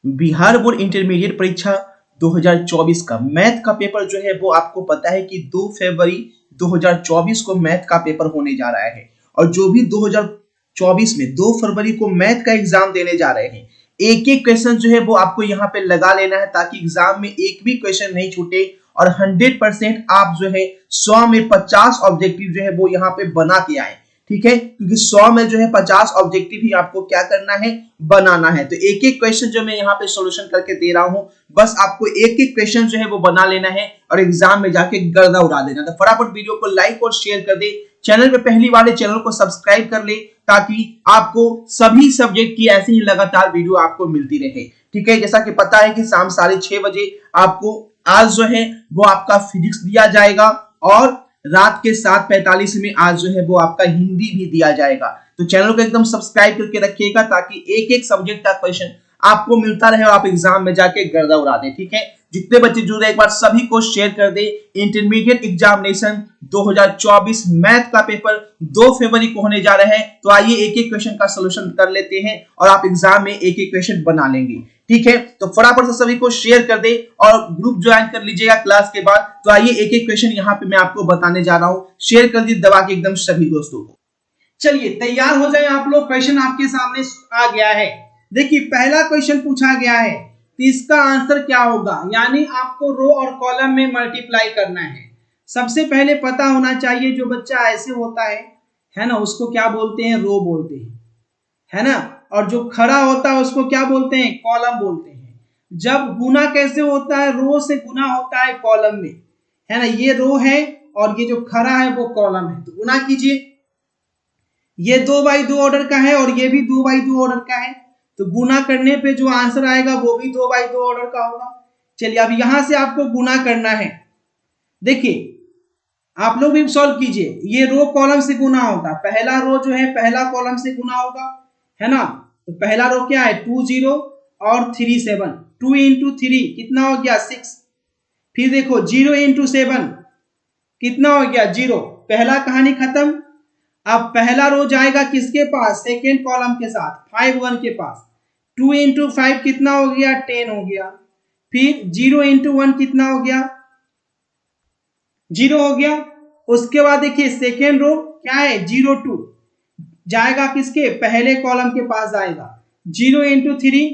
Bihar board intermediate परीक्षा 2024 का math का पेपर जो है वो आपको पता है कि 2 फरवरी 2024 को मैथ का पेपर होने जा रहा है। और जो भी 2024 में 2 फरवरी को मैथ का एग्जाम देने जा रहे हैं, एक एक क्वेश्चन जो है वो आपको यहाँ पे लगा लेना है ताकि एग्जाम में एक भी क्वेश्चन नहीं छूटे और 100% आप जो है 100 में 50 ऑब्जेक्टिव जो है वो यहाँ पे बना के आए। ठीक है, क्योंकि 100 में जो है 50 ऑब्जेक्टिव ही आपको क्या करना है, बनाना है। तो एक एक क्वेश्चन जो मैं यहाँ पे सॉल्यूशन करके दे रहा हूँ, बस आपको एक एक क्वेश्चन जो है वो बना लेना है और एग्जाम में जाके गर्दा उड़ा देना। तो फटाफट वीडियो को लाइक और शेयर कर दे, चैनल पे पहली बार है चैनल को सब्सक्राइब कर ले ताकि आपको सभी सब्जेक्ट की ऐसी ही लगातार वीडियो आपको मिलती रहे। ठीक है, जैसा कि पता है कि शाम 6:30 बजे आपको आज जो है वो आपका फिजिक्स दिया जाएगा और रात के 7:45 में आज जो है वो आपका हिंदी भी दिया जाएगा। तो चैनल को एकदम सब्सक्राइब करके रखिएगा ताकि एक एक सब्जेक्ट का क्वेश्चन आपको मिलता रहे और आप एग्जाम में जाके गर्दा उड़ा दें। ठीक है, जितने बच्चे जुड़े एक बार सभी को शेयर कर दे। इंटरमीडिएट एग्जामिनेशन 2024 मैथ का पेपर 2 फरवरी को होने जा रहा है। तो आइए एक एक क्वेश्चन का सलूशन कर लेते हैं और आप एग्जाम में एक एक क्वेश्चन बना लेंगे। ठीक है, तो फटाफट से सभी को शेयर कर दे और ग्रुप ज्वाइन कर लीजिएगा क्लास के बाद। तो आइए एक एक क्वेश्चन यहाँ पे मैं आपको बताने जा रहा हूँ, शेयर कर दीजिए दबा के एकदम सभी दोस्तों को। चलिए तैयार हो जाए आप लोग, क्वेश्चन आपके सामने आ गया है। देखिए पहला क्वेश्चन पूछा गया है तो इसका आंसर क्या होगा, यानी आपको रो और कॉलम में मल्टीप्लाई करना है। सबसे पहले पता होना चाहिए जो बच्चा ऐसे होता है ना, उसको क्या बोलते हैं, रो बोलते हैं, है ना। और जो खड़ा होता है उसको क्या बोलते हैं, कॉलम बोलते हैं। जब गुना कैसे होता है, रो से गुना होता है कॉलम में, है ना। ये रो है और ये जो खड़ा है वो कॉलम है। तो गुना कीजिए, ये 2/2 ऑर्डर का है और ये भी 2/2 ऑर्डर का है। तो गुना करने पे जो आंसर आएगा वो भी 2/2 ऑर्डर का होगा। चलिए अब यहां से आपको गुना करना है। देखिए आप लोग भी सॉल्व कीजिए, ये रो कॉलम से गुना होगा, पहला रो जो है पहला कॉलम से गुना होगा, है ना। तो पहला रो क्या है, 2 0 और 3 7, 2 इंटू 3 कितना हो गया 6। फिर देखो 0 इंटू 7 कितना हो गया 0। पहला कहानी खत्म। अब पहला रो जाएगा किसके पास, सेकेंड कॉलम के साथ 5 1 के पास। 2 इंटू 5 कितना हो गया 10 हो गया। फिर 0 इंटू 1 कितना हो गया 0 हो गया। उसके बाद देखिए सेकेंड रो क्या है 0 2 जाएगा किसके, पहले कॉलम के पास जाएगा। 0 इंटू 3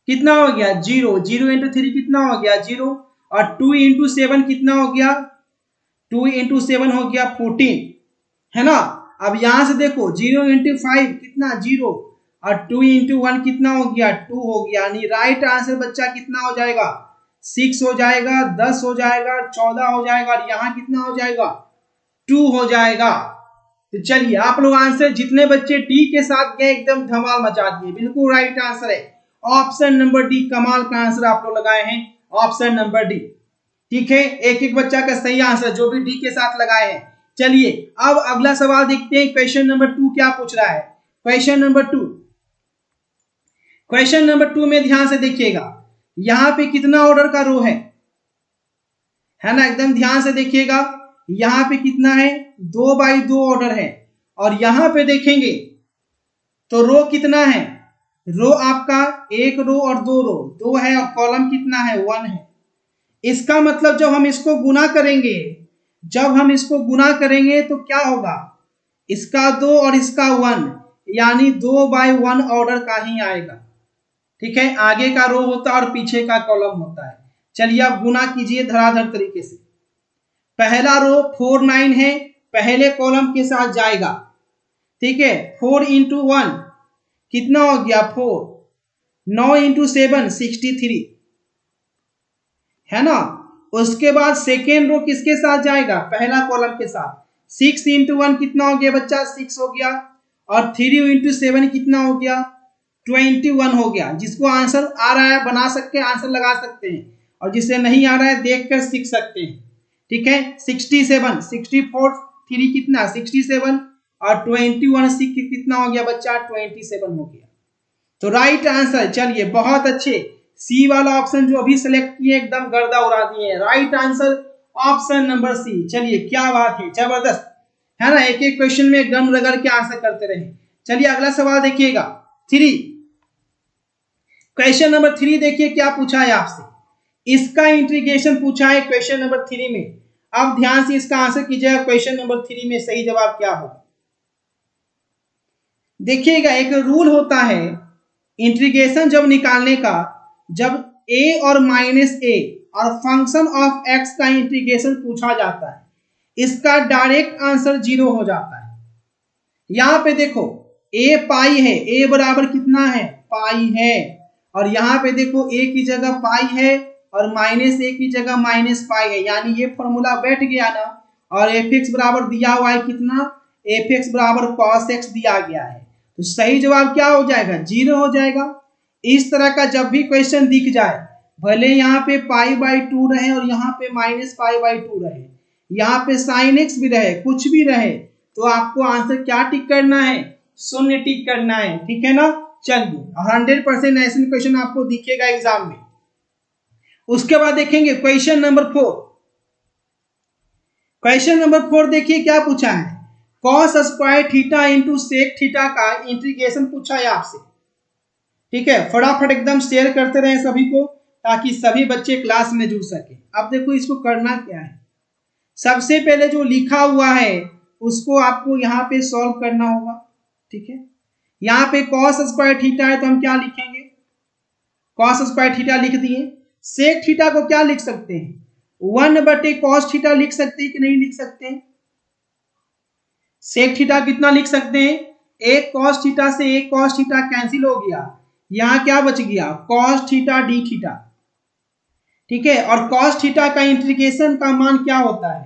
कितना हो गया 0, 0 इंटू 3 कितना हो गया 0। और 2 इंटू 7 कितना हो गया, 2 इंटू 7 हो गया 14, है ना। अब यहां से देखो 0 इंटू 5 कितना 0 और 2 इंटू 1 कितना हो गया 2 हो गया। यानी राइट आंसर बच्चा कितना हो जाएगा 6 हो जाएगा, 10 हो जाएगा, 14 हो जाएगा और यहां कितना हो जाएगा 2 हो जाएगा। तो चलिए आप लोग आंसर जितने बच्चे डी के साथ गए एकदम धमाल मचा दिए, बिल्कुल राइट आंसर है ऑप्शन नंबर डी। कमाल का आंसर आप लोग लगाए हैं ऑप्शन नंबर डी। ठीक है, एक एक बच्चा का सही आंसर जो भी डी के साथ लगाए हैं। चलिए अब अगला सवाल देखते हैं, क्वेश्चन नंबर 2 क्या पूछ रहा है। क्वेश्चन नंबर 2, क्वेश्चन नंबर 2 में ध्यान से देखिएगा, यहां पे कितना ऑर्डर का रो है ना, एकदम ध्यान से देखिएगा। यहां पे कितना है 2/2 ऑर्डर है और यहां पे देखेंगे तो रो कितना है, रो आपका एक रो और 2 रो 2 है और कॉलम कितना है 1 है। इसका मतलब जब हम इसको गुना करेंगे, जब हम इसको गुना करेंगे तो क्या होगा, इसका 2 और इसका 1 यानी 2/1 ऑर्डर का ही आएगा। ठीक है, आगे का रो होता है और पीछे का कॉलम होता है। चलिए आप गुना कीजिए धड़ाधड़ तरीके से। पहला रो 4 9 है, पहले कॉलम के साथ जाएगा। ठीक है, 4 इंटू 1 कितना हो गया 4, 9 इंटू 7 63, है ना। उसके बाद सेकेंड रो किसके साथ जाएगा, पहला कॉलम के साथ। 6 इंटू 1 कितना हो गया बच्चा 6 हो गया और 3 इंटू 7 कितना हो गया 21 हो गया। जिसको आंसर आ रहा है बना सकते हैं, आंसर लगा सकते हैं और जिसे नहीं आ रहा है देखकर सीख सकते हैं। ठीक है, 67 64 3 कितना 67 और 21 6 कितना हो गया बच्चा 27 हो गया। तो राइट आंसर, चलिए बहुत अच्छे, सी वाला ऑप्शन जो अभी सिलेक्ट किए एकदम गर्दा उड़ा दिए, right answer option number C. चलिए क्या बात है, जबरदस्त, है ना। एक एक क्वेश्चन में गम रगड़ के आंसर करते रहे। चलिए अगला सवाल देखिएगा 3, क्वेश्चन नंबर 3 देखिए क्या पूछा है आपसे, इसका इंटीग्रेशन पूछा है क्वेश्चन नंबर 3 में। अब ध्यान से इसका आंसर कीजिएगा, क्वेश्चन नंबर 3 में सही जवाब क्या होगा। देखिएगा एक रूल होता है इंटीग्रेशन जब निकालने का, जब a और माइनस a और फंक्शन ऑफ x का इंटीग्रेशन पूछा जाता है, इसका डायरेक्ट आंसर 0 हो जाता है। यहां पे देखो a पाई है, a बराबर कितना है, पाई है, और यहाँ पे देखो a की जगह पाई है और माइनस a की जगह माइनस पाई है, यानी ये फॉर्मूला बैठ गया ना। और fx बराबर दिया हुआ है कितना, fx बराबर cos x दिया गया है, तो सही जवाब क्या हो जाएगा, 0 हो जाएगा। इस तरह का जब भी क्वेश्चन दिख जाए, भले यहाँ पे π/2 रहे और यहाँ पे माइनस π/2 रहे, यहाँ पे sin x भी रहे, कुछ भी रहे, तो आपको आंसर क्या टिक करना है, 0 टिक करना है, ठीक है ना। चलिए 100% ऐसे क्वेश्चन आपको दिखेगा एग्जाम में। उसके बाद देखेंगे क्वेश्चन नंबर 4। क्वेश्चन नंबर 4 देखिए क्या पूछा है, cos square theta into sec theta का इंटीग्रेशन पूछा है आपसे, ठीक है। फटाफट एकदम शेयर करते रहे सभी को, ताकि सभी बच्चे क्लास में जुड़ सके। अब देखो इसको करना क्या है, सबसे पहले जो लिखा हुआ है उसको आपको यहाँ पे सॉल्व करना होगा, ठीक है। यहाँ पे cos स्क्वायर थीटा है तो हम क्या लिखेंगे, cos स्क्वायर थीटा लिख दिए। सेक थीटा को क्या लिख सकते हैं, 1/cos थीटा लिख सकते हैं कि नहीं लिख सकते हैं। सेक थीटा कितना लिख सकते हैं, एक cos थीटा से एक cos थीटा कैंसिल हो गया, यहाँ क्या बच गया, cos थीटा d थीटा, ठीक है। और cos थीटा का इंटीग्रेशन का मान क्या होता है,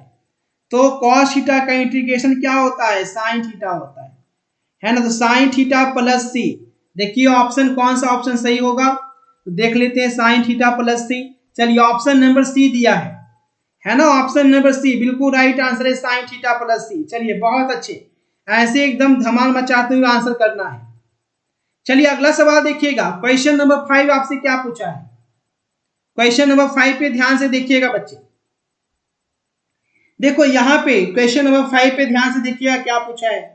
तो cos थीटा का इंटीग्रेशन क्या होता है, sin थीटा होता है ना। तो sin थीटा प्लस सी, देखिए ऑप्शन कौन सा ऑप्शन सही होगा, तो देख लेते हैं sin थीटा प्लस सी। चलिए ऑप्शन नंबर सी दिया है ना, ऑप्शन नंबर सी बिल्कुल राइट आंसर है, sin थीटा प्लस सी। चलिए बहुत अच्छे, ऐसे एकदम धमाल मचाते हुए आंसर करना है। चलिए अगला सवाल देखिएगा, क्वेश्चन नंबर 5 आपसे क्या पूछा है। क्वेश्चन नंबर 5 पे ध्यान से देखिएगा बच्चे। देखो यहाँ पे क्वेश्चन नंबर 5 पे ध्यान से देखिएगा क्या पूछा है।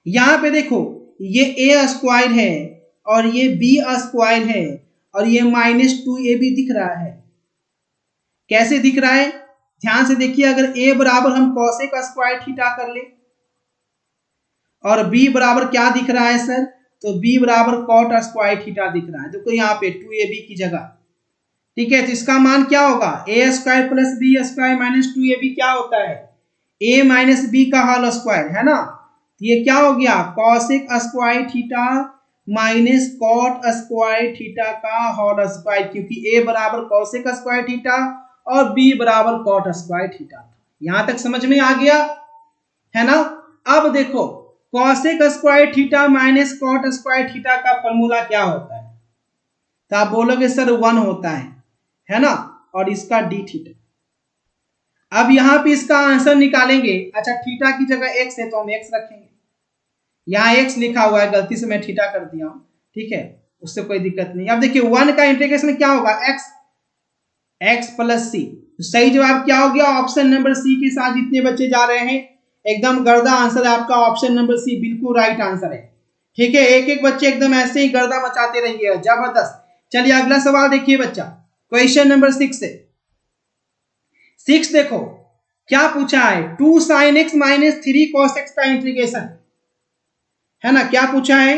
यहाँ पे देखो ये a स्क्वायर है और ये b स्क्वायर है और ये -2ab दिख रहा है। कैसे दिख रहा है, ध्यान से देखिए। अगर a बराबर हम cosec स्क्वायर थीटा कर ले और b बराबर क्या दिख रहा है सर, तो b बराबर cot स्क्वायर थीटा दिख रहा है। देखो यहाँ पे 2ab की जगह, ठीक है। तो इसका मान क्या होगा, a square plus b square minus 2ab क्या होता है, a माइनस b का होल स्क्वायर, है ना। तो ये क्या हो गया, cosec square theta minus cot square theta का होल स्क्वायर, क्योंकि a बराबर cosec स्क्वायर थीटा और b बराबर cot स्क्वायर थीटा। यहां तक समझ में आ गया, है ना। अब देखो cosec square theta minus cot square theta का फॉर्मूला क्या होता है, तो आप बोलोगे सर 1 होता है ना, और इसका d थीटा। अब यहां पे इसका आंसर निकालेंगे। अच्छा थीटा की जगह x है तो हम x रखेंगे, यहाँ x लिखा हुआ है, गलती से मैं थीटा कर दिया हूं, ठीक है, उससे कोई दिक्कत नहीं। अब देखिए 1 का इंटीग्रेशन क्या होगा, x प्लस सी। सही जवाब क्या हो गया, ऑप्शन नंबर सी के साथ जितने बच्चे जा रहे हैं एकदम गर्दा आंसर है आपका, ऑप्शन नंबर सी बिल्कुल राइट आंसर है, ठीक है। एक एक बच्चे एकदम ऐसे ही गर्दा मचाते रहिएगा, जबरदस्त। चलिए अगला सवाल देखिए बच्चा, क्वेश्चन नंबर 6 से। 6 देखो क्या पूछा है, 2 sin x minus 3 cos x का इंटीग्रेशन, है ना। क्या पूछा है,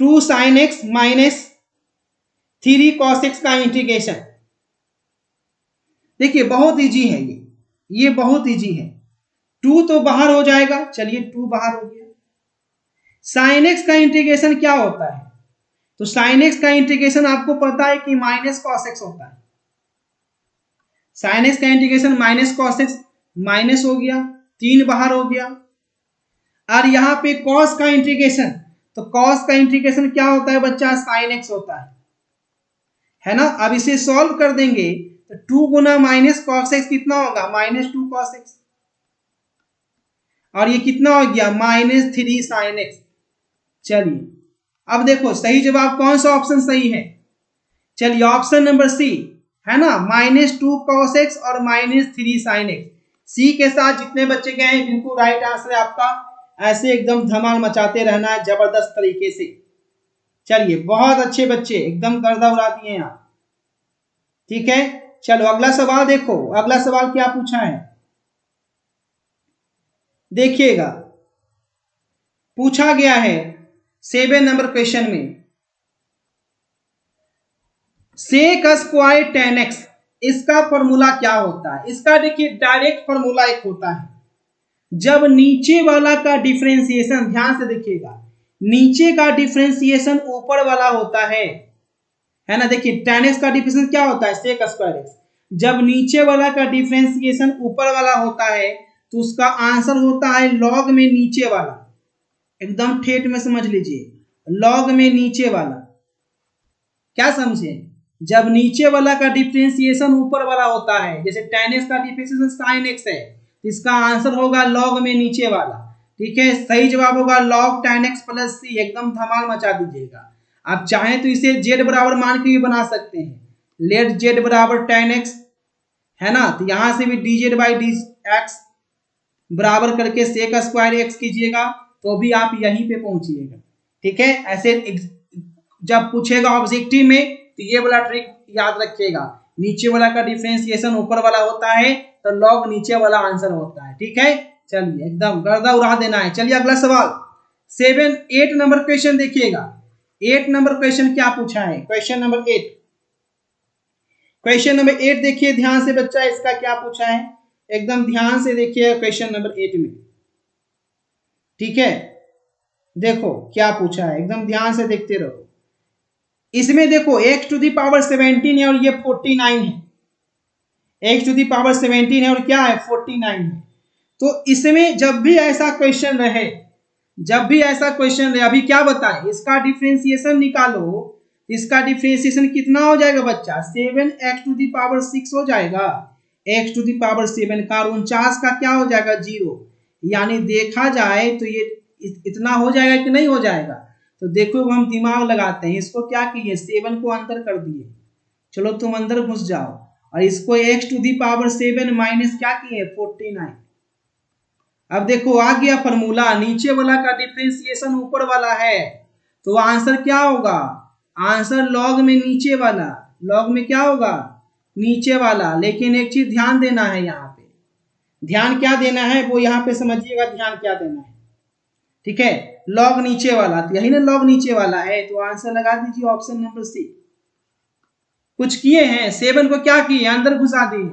2 sin x minus 3 cos x का इंटीग्रेशन। देखिए बहुत इजी है ये बहुत इजी है। 2 तो बाहर हो जाएगा, चलिए 2 बाहर हो गया। sin x का इंटीग्रेशन क्या होता है, तो sin x का इंटीग्रेशन आपको पता है कि माइनस cos x होता है। sin x का integration minus cos x, minus हो गया, 3 बाहर हो गया। और यहाँ पे cos का इंटीग्रेशन, तो cos का इंटीग्रेशन क्या होता है बच्चा, sin x होता है ना। अब इसे सॉल्व कर देंगे तो 2 गुना माइनस cos x कितना होगा, -2 cos x, और ये कितना हो गया, -3 sin x। चलिए अब देखो सही जवाब कौन सा ऑप्शन सही है, चलिए ऑप्शन नंबर सी, है ना, -2 cos x और -3 sin x। सी के साथ जितने बच्चे गए हैं बिल्कुल राइट आंसर है आपका। ऐसे एकदम धमाल मचाते रहना है जबरदस्त तरीके से। चलिए बहुत अच्छे बच्चे, एकदम गर्दा उड़ा दिए आप। ठीक है, चलो अगला सवाल देखो, अगला सवाल क्या पूछा है देखिएगा। पूछा गया है 7 नंबर क्वेश्चन में, सेक स्क्वायर 10x, इसका फॉर्मूला क्या होता है। इसका देखिए डायरेक्ट फॉर्मूला एक होता है, जब नीचे वाला का डिफरेंशिएशन, ध्यान से देखिएगा, नीचे का डिफरेंशिएशन ऊपर वाला होता है ना। देखिए tan x का डिफरेंशिएशन क्या होता है, सेक स्क्वायर x। जब नीचे वाला का डिफरेंशिएशन ऊपर वाला होता है तो उसका आंसर होता है लॉग में नीचे वाला, एकदम ठेठ में समझ लीजिए, लॉग में नीचे वाला। क्या समझे, जब नीचे वाला का डिफरेंशिएशन ऊपर वाला होता है, जैसे tan x का डिफरेंशिएशन sin x है, तो इसका आंसर होगा लॉग में नीचे वाला। ठीक है, सही जवाब होगा log tan x plus c, एकदम धमाल मचा दीजिएगा। आप चाहें तो इसे z बराबर मान के भी बना सकते हैं, लेट z बराबर tan x है ना, तो यहां से भी dz बाई dx बराबर करके सेक स्क्वायर x कीजिएगा तो भी आप यहीं पे पहुंचिएगा। ठीक है, ऐसे जब पूछेगा ऑब्जेक्टिव में तो ये वाला ट्रिक याद रखिएगा, नीचे वाला का डिफरेंशिएशन ऊपर वाला होता है तो लॉग नीचे वाला आंसर होता है। ठीक है, चलिए एकदम गर्दा उड़ा देना है। चलिए अगला सवाल 8 नंबर क्वेश्चन देखिएगा। 8 नंबर क्वेश्चन क्या पूछा है, क्वेश्चन नंबर 8, क्वेश्चन नंबर 8 देखिए ध्यान से बच्चा, इसका क्या पूछा है, एकदम ध्यान से देखिए क्वेश्चन नंबर 8 में। ठीक है, देखो क्या पूछा है, एकदम ध्यान से देखते रहो। इसमें देखो x टू दी पावर 17 है और ये 49 है, x टू दी पावर 17 है और क्या है 49 है। तो इसमें जब भी ऐसा क्वेश्चन रहे, जब भी ऐसा क्वेश्चन रहे, अभी क्या बताएं, इसका डिफरेंशिएशन निकालो, इसका डिफरेंशिएशन कितना हो जाएगा बच्चा, 7x टू दी पावर 6 हो जाएगा, x टू दी पावर 7 का 49 का क्या हो जाएगा 0, यानी देखा जाए तो ये इतना हो जाएगा कि नहीं हो जाएगा। तो देखो हम दिमाग लगाते हैं, इसको क्या किए 7 को अंदर कर दिए, चलो तुम अंदर घुस जाओ, और इसको x to the power 7 minus क्या किए 49। अब देखो आ गया फॉर्मूला, नीचे वाला का डिफरेंशिएशन ऊपर वाला है तो आंसर क्या होगा, आंसर लॉग में नीचे वाला, लॉग में क्या होगा नीचे वाला। लेकिन एक चीज ध्यान देना है, यहाँ पे ध्यान क्या देना है वो यहाँ पे समझिएगा, ध्यान क्या देना है। ठीक है, लॉग नीचे वाला, तो यही ना लॉग नीचे वाला है, तो आंसर लगा दीजिए ऑप्शन नंबर सी। कुछ किए हैं 7 को क्या किए अंदर घुसा दिए,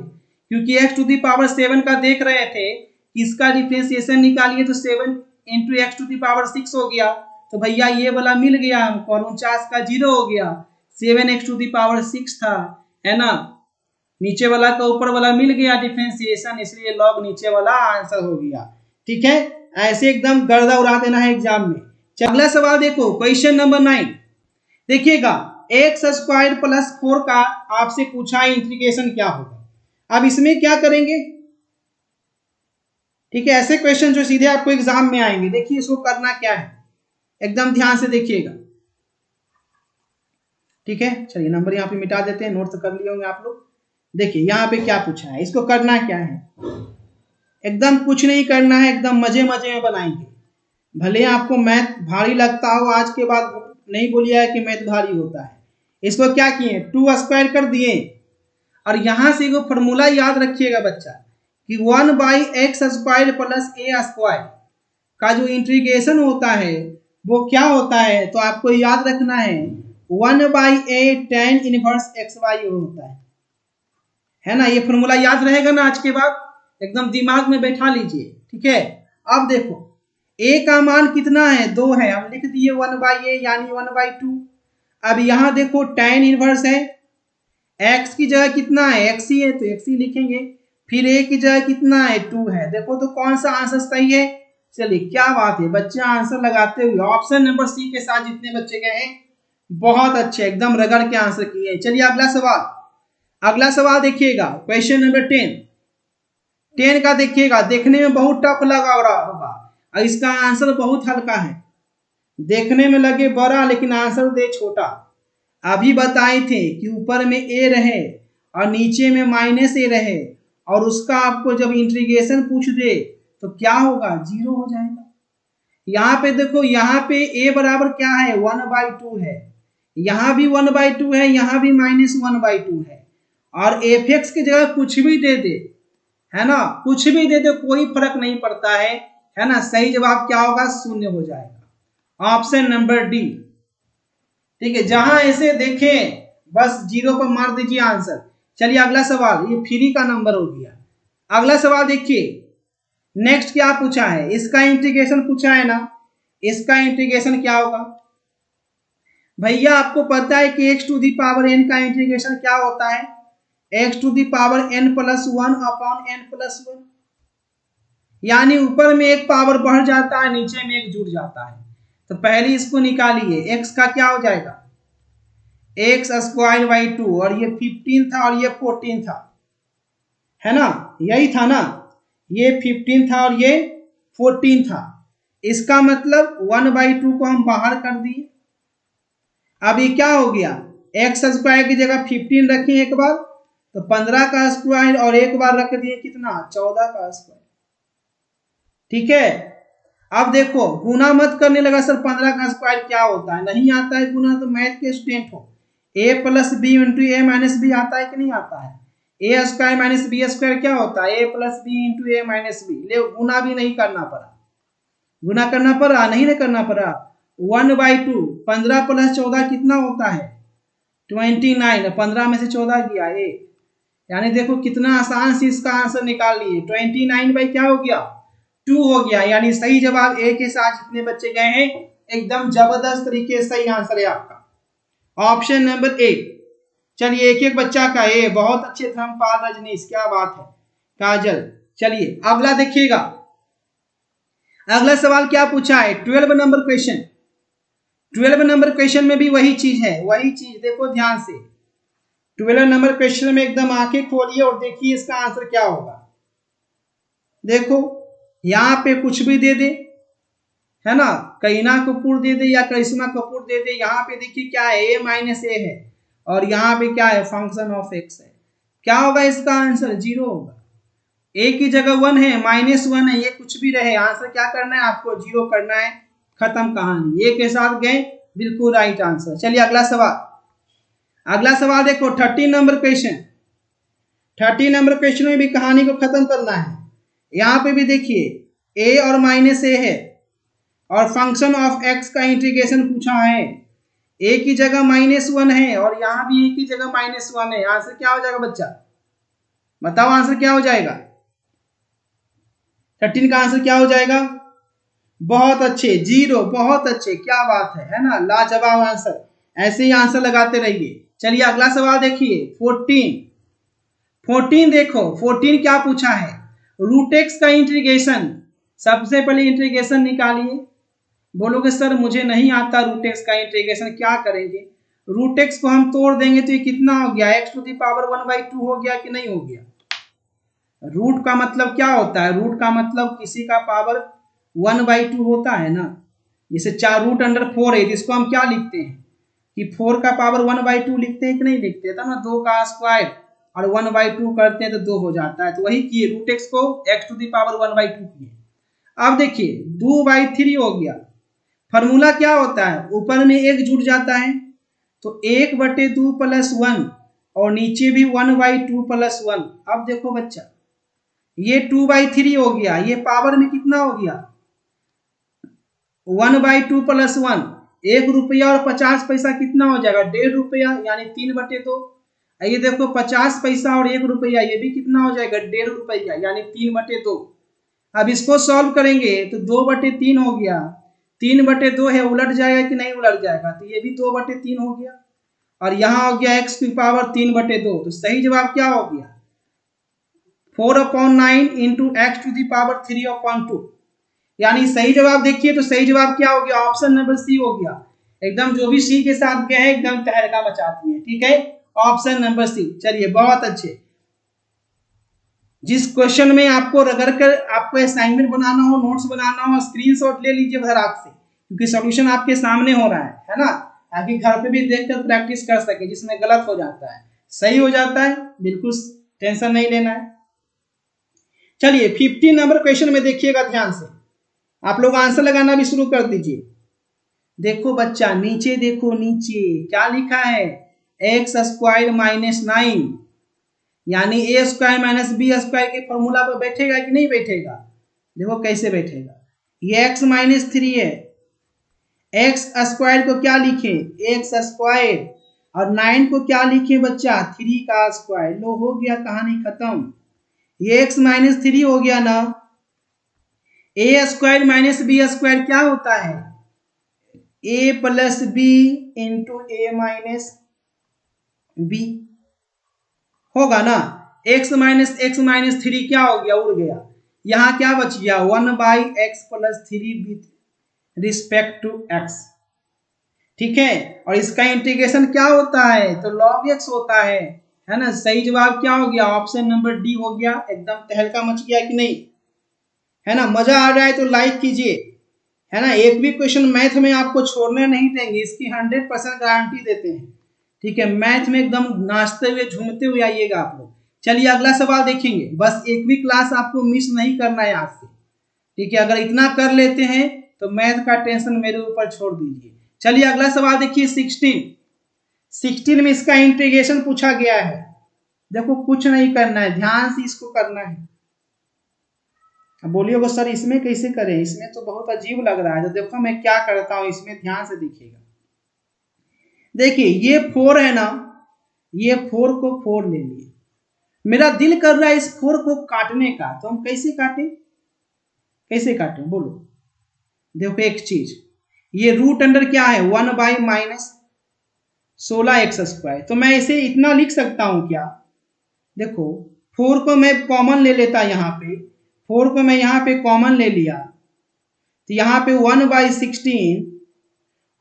क्योंकि x टू दी पावर 7 का देख रहे थे, इसका डिफरेंशिएशन निकालिए तो 7 into X to the power 6 हो गया, तो भैया ये वाला मिल गया हमको, और 49 का 0 हो गया, 7x टू दी पावर 6 था, है ना, नीचे वाला का ऊपर वाला मिल गया डिफरेंशिएशन, इसलिए लॉग नीचे वाला आंसर हो गया। ठीक है, ऐसे एकदम गर्दा उड़ा देना है एग्जाम में। अगला सवाल देखो क्वेश्चन नंबर 9, देखिएगा एक्स स्क्वायर प्लस 4 का आपसे पूछा है इंटीग्रेशन क्या होगा। अब इसमें क्या करेंगे, ठीक है, ऐसे क्वेश्चन जो सीधे आपको एग्जाम में आएंगे, देखिए इसको करना क्या है, एकदम ध्यान से देखिएगा। ठीक है, चलिए नंबर यहाँ पे मिटा देते हैं, नोट तो कर लिए होंगे आप लोग। देखिए यहाँ पे क्या पूछा है, इसको करना क्या है, एकदम कुछ नहीं करना है, एकदम मजे मजे में बनाएंगे। भले आपको मैथ भारी लगता हो, आज के बाद नहीं बोलिएगा कि मैथ भारी होता है। इसको क्या किए 2 स्क्वायर कर दिए, और यहां से वो फॉर्मूला याद रखिएगा बच्चा कि 1/x square plus a square का जो इंटीग्रेशन होता है वो क्या होता है, तो आपको याद रखना है 1/a tan इनवर्स xy होता है ना। ये फॉर्मूला याद रहेगा ना आज के बाद, एकदम दिमाग में बैठा लीजिए। ठीक है, अब देखो a का मान कितना है 2 है, हम लिख दिए 1/a यानी 1/2। अब यहां देखो tan इनवर्स है, x की जगह कितना है x ही है तो x ही लिखेंगे, फिर a की जगह कितना है 2 है। देखो तो कौन सा आंसर सही है, चलिए क्या बात है, बच्चे आंसर लगाते हुए ऑप्शन नंबर सी के साथ जितने बच्चे गए हैं बहुत अच्छे, एकदम रगड़ के आंसर किए। चलिए अगला सवाल, अगला सवाल देखिएगा क्वेश्चन नंबर 10 का देखिएगा, देखने में बहुत टफ लगा होगा और इसका आंसर बहुत हल्का है, देखने में लगे बड़ा लेकिन आंसर दे छोटा। अभी बताए थे कि ऊपर में a रहे और नीचे में -a रहे, और उसका आपको जब इंटीग्रेशन पूछ दे तो क्या होगा 0 हो जाएगा। यहाँ पे देखो, यहाँ पे a बराबर क्या है 1/2 है, यहाँ भी 1/2 है, यहाँ भी -1/2 है, और f(x) की जगह कुछ भी दे दे, है ना, कुछ भी दे दे कोई फर्क नहीं पड़ता है ना। सही जवाब क्या होगा, 0 हो जाएगा, ऑप्शन नंबर डी। ठीक है, जहां ऐसे देखें बस 0 पर मार दीजिए आंसर। चलिए अगला सवाल, ये फ्री का नंबर हो गया। अगला सवाल देखिए, नेक्स्ट क्या पूछा है, इसका इंटीग्रेशन पूछा है ना, इसका इंटीग्रेशन क्या होगा भैया, आपको पता है कि x to the power n का इंटीग्रेशन क्या होता है, x to the power n plus 1 upon n plus 1, यानी ऊपर में एक पावर बढ़ जाता है, नीचे में एक जुड़ जाता है। तो पहले इसको निकालिए, x का क्या हो जाएगा x² 2, और ये 15 था और ये 14 था, है ना, यही था ना, ये 15 था और ये 14 था। इसका मतलब 1/2 को हम बाहर कर दिए। अब ये क्या हो गया, x² की जगह 15 रखें एक बार, तो 15 का स्क्वायर, और एक बार रख दिए कितना 14 का स्क्वायर। ठीक है, अब देखो गुना मत करने लगा सर, 15 का स्क्वायर क्या होता है, नहीं आता है गुना, तो मैथ के स्टूडेंट हो, a plus B into A minus B आता है कि नहीं आता है, a² माइनस b² क्या होता है, a plus B into A minus B. ले गुना भी नहीं करना पड़ा, गुना करना पड़ा नहीं, नहीं करना पड़ा। 1/2, 15 प्लस 14 कितना होता है 29, 15 में से 14 गया 1, यानी देखो कितना आसान से इसका आंसर निकाल लिए। 29 बाई क्या हो गया 2 हो गया, यानी सही जवाब ए के साथ जितने बच्चे गए हैं एकदम जबरदस्त तरीके से सही आंसर है आपका, ऑप्शन नंबर ए। चलिए एक एक बच्चा का ए, बहुत अच्छे धर्मपाल रजनीश, क्या बात है, काजल। चलिए अगला देखिएगा, अगला सवाल क्या पूछा है, 12 नंबर क्वेश्चन। 12 नंबर क्वेश्चन में भी वही चीज है, वही चीज देखो ध्यान से। 12 नंबर क्वेश्चन में एकदम आंखें खोलिए और देखिए इसका आंसर क्या होगा। देखो यहाँ पे कुछ भी दे दे, है ना, करीना कपूर दे दे या करिश्मा कपूर दे दे, यहाँ पे देखिए क्या है a माइनस ए है, और यहाँ पे क्या है फंक्शन ऑफ x है, क्या होगा इसका आंसर 0 होगा। a की जगह 1 है, -1 है, ये कुछ भी रहे, आंसर क्या करना है आपको 0 करना है, खत्म कहानी, a के साथ गए बिल्कुल राइट आंसर। चलिए अगला सवाल, अगला सवाल देखो 13 नंबर क्वेश्चन। 13 नंबर क्वेश्चन में भी कहानी को खत्म करना है। यहाँ पे भी देखिए a और -a है, और फंक्शन ऑफ x का इंटीग्रेशन पूछा है, a की जगह -1 है और यहाँ भी a की जगह -1 है, आंसर क्या हो जाएगा बच्चा, बताओ आंसर क्या हो जाएगा, 13 का आंसर क्या हो जाएगा, बहुत अच्छे 0, बहुत अच्छे, क्या बात है ना, लाजवाब आंसर, ऐसे ही आंसर लगाते रहिए। चलिए अगला सवाल देखिए 14 देखो, 14 क्या पूछा है, रूट एक्स का इंटीग्रेशन। सबसे पहले इंटीग्रेशन निकालिए, बोलोगे सर मुझे नहीं आता रूट एक्स का इंटीग्रेशन, क्या करेंगे, रूट एक्स को हम तोड़ देंगे तो ये कितना हो गया x टू दी पावर 1/2 हो गया कि नहीं हो गया। रूट का मतलब क्या होता है, रूट का मतलब किसी का पावर 1/2 होता है ना, जैसे 4√4 है, जिसको हम क्या लिखते हैं कि 4 का पावर 1/2 लिखते हैं कि नहीं लिखते, था ना, 2 का स्क्वायर और 1/2 करते हैं तो 2 हो जाता है, तो वही किए रूट एक्स को x टू दी पावर 1/2 किए। अब देखिए 2/3 हो गया, फॉर्मूला क्या होता है, ऊपर में एक जुड़ जाता है तो 1/2 प्लस 1, और नीचे भी 1/2 प्लस 1। अब देखो बच्चा ये 2/3 हो गया, ये पावर में कितना हो गया 1/2 प्लस 1, 1 रुपया और 50 पैसा कितना हो जाएगा 1.5 रुपया, यानी 3/2। ये देखो 50 पैसा और 1 रुपया, ये भी कितना हो जाएगा 1.5 रुपया, यानी 3/2। अब इसको सॉल्व करेंगे तो 2/3 हो गया, 3/2 है, उलट जाएगा कि नहीं उलट जाएगा, तो ये भी 2/3 हो गया, और यहाँ हो गया x की पावर 3/2। तो सही जवाब क्या हो गया 4/9 into X to the power 3/2, यानी सही जवाब देखिए तो सही जवाब क्या हो गया, ऑप्शन नंबर सी हो गया। एकदम जो भी सी के साथ गए हैं एकदम तहलका मचाती है, ठीक है, ऑप्शन नंबर सी। चलिए बहुत अच्छे, जिस क्वेश्चन में आपको रगड़ कर आपको असाइनमेंट बनाना हो, नोट्स बनाना हो, स्क्रीनशॉट ले लीजिए धड़ाक से, क्योंकि सॉल्यूशन आपके सामने हो रहा है ना, ताकि घर पे भी देखकर प्रैक्टिस कर सके, जिसमें गलत हो जाता है सही हो जाता है, बिल्कुल टेंशन नहीं लेना है। चलिए 15 नंबर क्वेश्चन में देखिएगा ध्यान से, आप लोग आंसर लगाना भी शुरू कर दीजिए। देखो बच्चा नीचे देखो, नीचे क्या लिखा है, एक्स स्क्वायर माइनस 9, यानी ए स्क्वायर माइनस बी स्क्वायर के फॉर्मूला पर बैठेगा कि नहीं बैठेगा? देखो कैसे बैठेगा, ये एक्स माइनस 3 है, एक्स स्क्वायर को क्या लिखे, एक्स स्क्वायर, और 9 को क्या लिखे बच्चा, 3 का स्क्वायर। लो हो गया, कहानी खत्म। ये एक्स माइनस 3 हो गया ना। ए स्क्वायर माइनस बी स्क्वायर क्या होता है, ए plus B into A minus B होगा ना। एक्स माइनस 3 क्या हो गया, उड़ गया। यहां क्या बच गया, 1/x plus 3 with respect to X. ठीक है, और इसका इंटीग्रेशन क्या होता है, तो log x होता है ना। सही जवाब क्या हो गया, ऑप्शन नंबर डी हो गया। एकदम तहलका मच गया कि नहीं, है ना। मजा आ रहा है तो लाइक कीजिए, है ना। एक भी क्वेश्चन मैथ में आपको छोड़ने नहीं देंगे, इसकी 100% गारंटी देते हैं। ठीक है, मैथ में एकदम नाचते हुए झूमते हुए आइएगा आप लोग। चलिए अगला सवाल देखेंगे, बस एक भी क्लास आपको मिस नहीं करना है आज से। ठीक है, अगर इतना कर लेते हैं तो मैथ का टेंशन मेरे ऊपर छोड़ दीजिए। चलिए अगला सवाल देखिए, 16 में इसका इंटीग्रेशन पूछा गया है। देखो कुछ नहीं करना है, ध्यान से इसको करना है। अब बोलिएगा सर इसमें कैसे करें, इसमें तो बहुत अजीब लग रहा है। तो देखो मैं क्या करता हूं, इसमें ध्यान से देखिएगा। देखिए ये 4 है ना, ये 4 को 4 ले लिए। मेरा दिल कर रहा है इस 4 को काटने का, तो हम कैसे काटें, कैसे काटें बोलो। देखो एक चीज, ये रूट अंडर क्या है, 1 माइनस 16x स्क्वायर। तो मैं इसे इतना लिख सकता हूं क्या, देखो 4 को मैं कॉमन ले लेता, यहाँ पे 4 को मैं यहाँ पे कॉमन ले लिया, तो यहाँ पे 1/16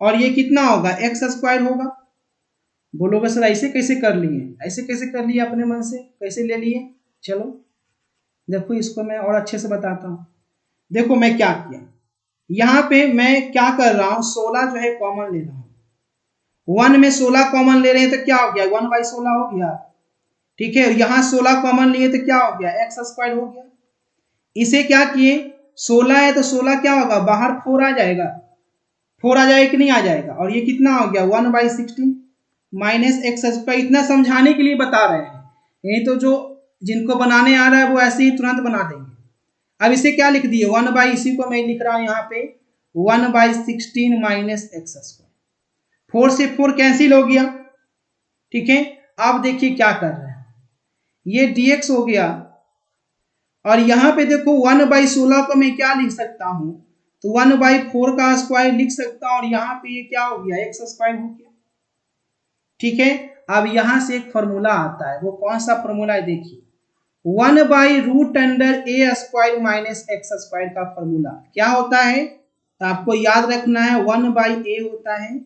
और ये कितना होगा, एक्स स्क्वायर होगा। बोलोगे सर ऐसे कैसे कर लिए, ऐसे कैसे कर लिए, अपने मन से कैसे ले लिए। चलो देखो इसको मैं और अच्छे से बताता हूँ। देखो मैं क्या किया, यहाँ पे मैं क्या कर रहा हूँ, 16 जो है कॉमन ले रहा हूँ। 1 में 16 कॉमन ले रहे हैं तो क्या हो गया, 1/16 हो गया। ठीक है, यहाँ 16 कॉमन लिए तो क्या हो गया, एक्स स्क्वायर हो गया। इसे क्या किए, 16 है तो 16 क्या होगा, बाहर 4 आ जाएगा, 4 आ जाएगा कि नहीं आ जाएगा। और ये कितना हो गया, 1/16 माइनस एक्स स्क्वायर। इतना समझाने के लिए बता रहे हैं, यही तो जो जिनको बनाने आ रहा है वो ऐसे ही तुरंत बना देंगे। अब इसे क्या लिख दिए, 1 इसी को मैं लिख रहा हूं यहाँ पे 1/16 माइनस एक्स स्क्वायर। 4 से 4 कैंसिल हो गया। ठीक है, अब देखिए क्या कर रहे हैं, ये dx हो गया, और यहाँ पे देखो 1/16 को मैं क्या लिख सकता हूं, तो 1/4 का स्क्वायर लिख सकता हूं, और यहाँ पे ये क्या हो गया, एक्स स्क्वायर हो गया। ठीक है, अब यहां से एक फॉर्मूला आता है, वो कौन सा फॉर्मूला है देखिए, 1/√अंडर ए स्क्वायर माइनस एक्स स्क्वायर का फॉर्मूला क्या होता है, तो आपको याद रखना है 1/a होता है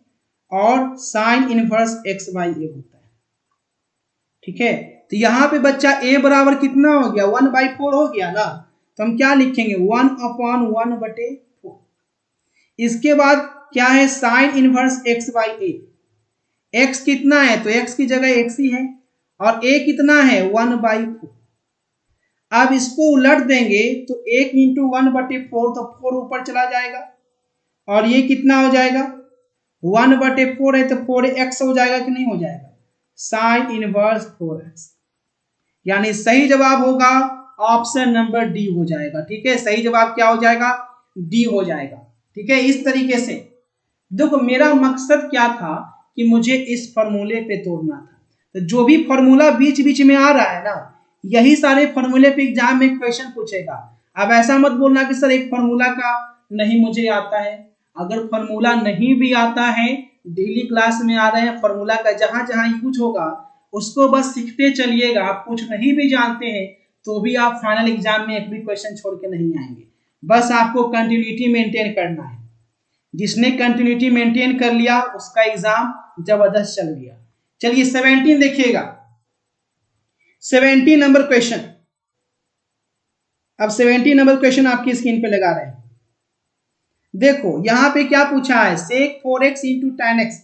और साइन इनवर्स x/a होता है। ठीक है, तो यहाँ पे बच्चा a बराबर कितना हो गया, 1/4 हो गया ना, तो हम क्या लिखेंगे, 1/1/4। इसके बाद क्या है, साइन इनवर्स x/a। x कितना है, तो x की जगह x ही है, और a कितना है, 1/4। अब इसको उलट देंगे तो 1 इंटू 1/4, तो 4 ऊपर चला जाएगा, और ये कितना हो जाएगा, 1/4 है तो 4x हो जाएगा कि नहीं हो जाएगा, साइन इनवर्स 4x। यानी सही जवाब होगा ऑप्शन नंबर डी हो जाएगा। ठीक है, सही जवाब क्या हो जाएगा, डी हो जाएगा। ठीक है, इस तरीके से देखो मेरा मकसद क्या था कि मुझे इस फॉर्मूले पे तोड़ना था। तो जो भी फॉर्मूला बीच बीच में आ रहा है ना, यही सारे फॉर्मूले पे एग्जाम में क्वेश्चन पूछेगा। अब ऐसा मत बोलना कि सर एक फॉर्मूला का नहीं मुझे आता है। अगर फॉर्मूला नहीं भी आता है, डेली क्लास में आ रहे हैं, फॉर्मूला का जहां जहां यूज होगा उसको बस सीखते चलिएगा। आप कुछ नहीं भी जानते हैं तो भी आप फाइनल एग्जाम में एक भी क्वेश्चन छोड़ के नहीं आएंगे। बस आपको कंटिन्यूटी मेंटेन करना है। जिसने कंटिन्यूटी मेंटेन कर लिया उसका एग्जाम जबरदस्त चल गया। चलिए 17 देखिएगा, 17 नंबर क्वेश्चन। अब 17 नंबर क्वेश्चन आपकी स्क्रीन पे लगा रहे हैं। देखो यहां पे क्या पूछा है, sec 4x into tan x।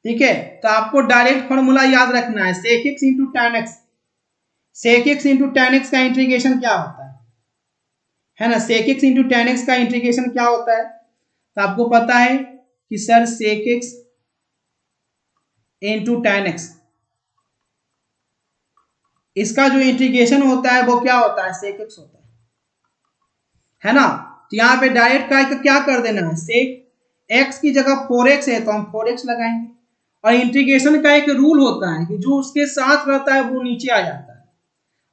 ठीक है, तो आपको डायरेक्ट फॉर्मूला याद रखना है, sec x into tan x। sec x into tan x का इंटीग्रेशन क्या होता है, है ना। sec x into tan x का इंटीग्रेशन क्या होता है, तो आपको पता है कि sir sec x into tan x, इसका जो इंटीग्रेशन होता है वो क्या होता है, sec x होता है ना। तो यहाँ पे डायरेक्ट का क्या कर देना है, sec x की जगह 4x है तो हम 4x लगाएंगे। और इंटीग्रेशन का एक रूल होता है कि जो उसके साथ रहता है वो नीचे आ जाता है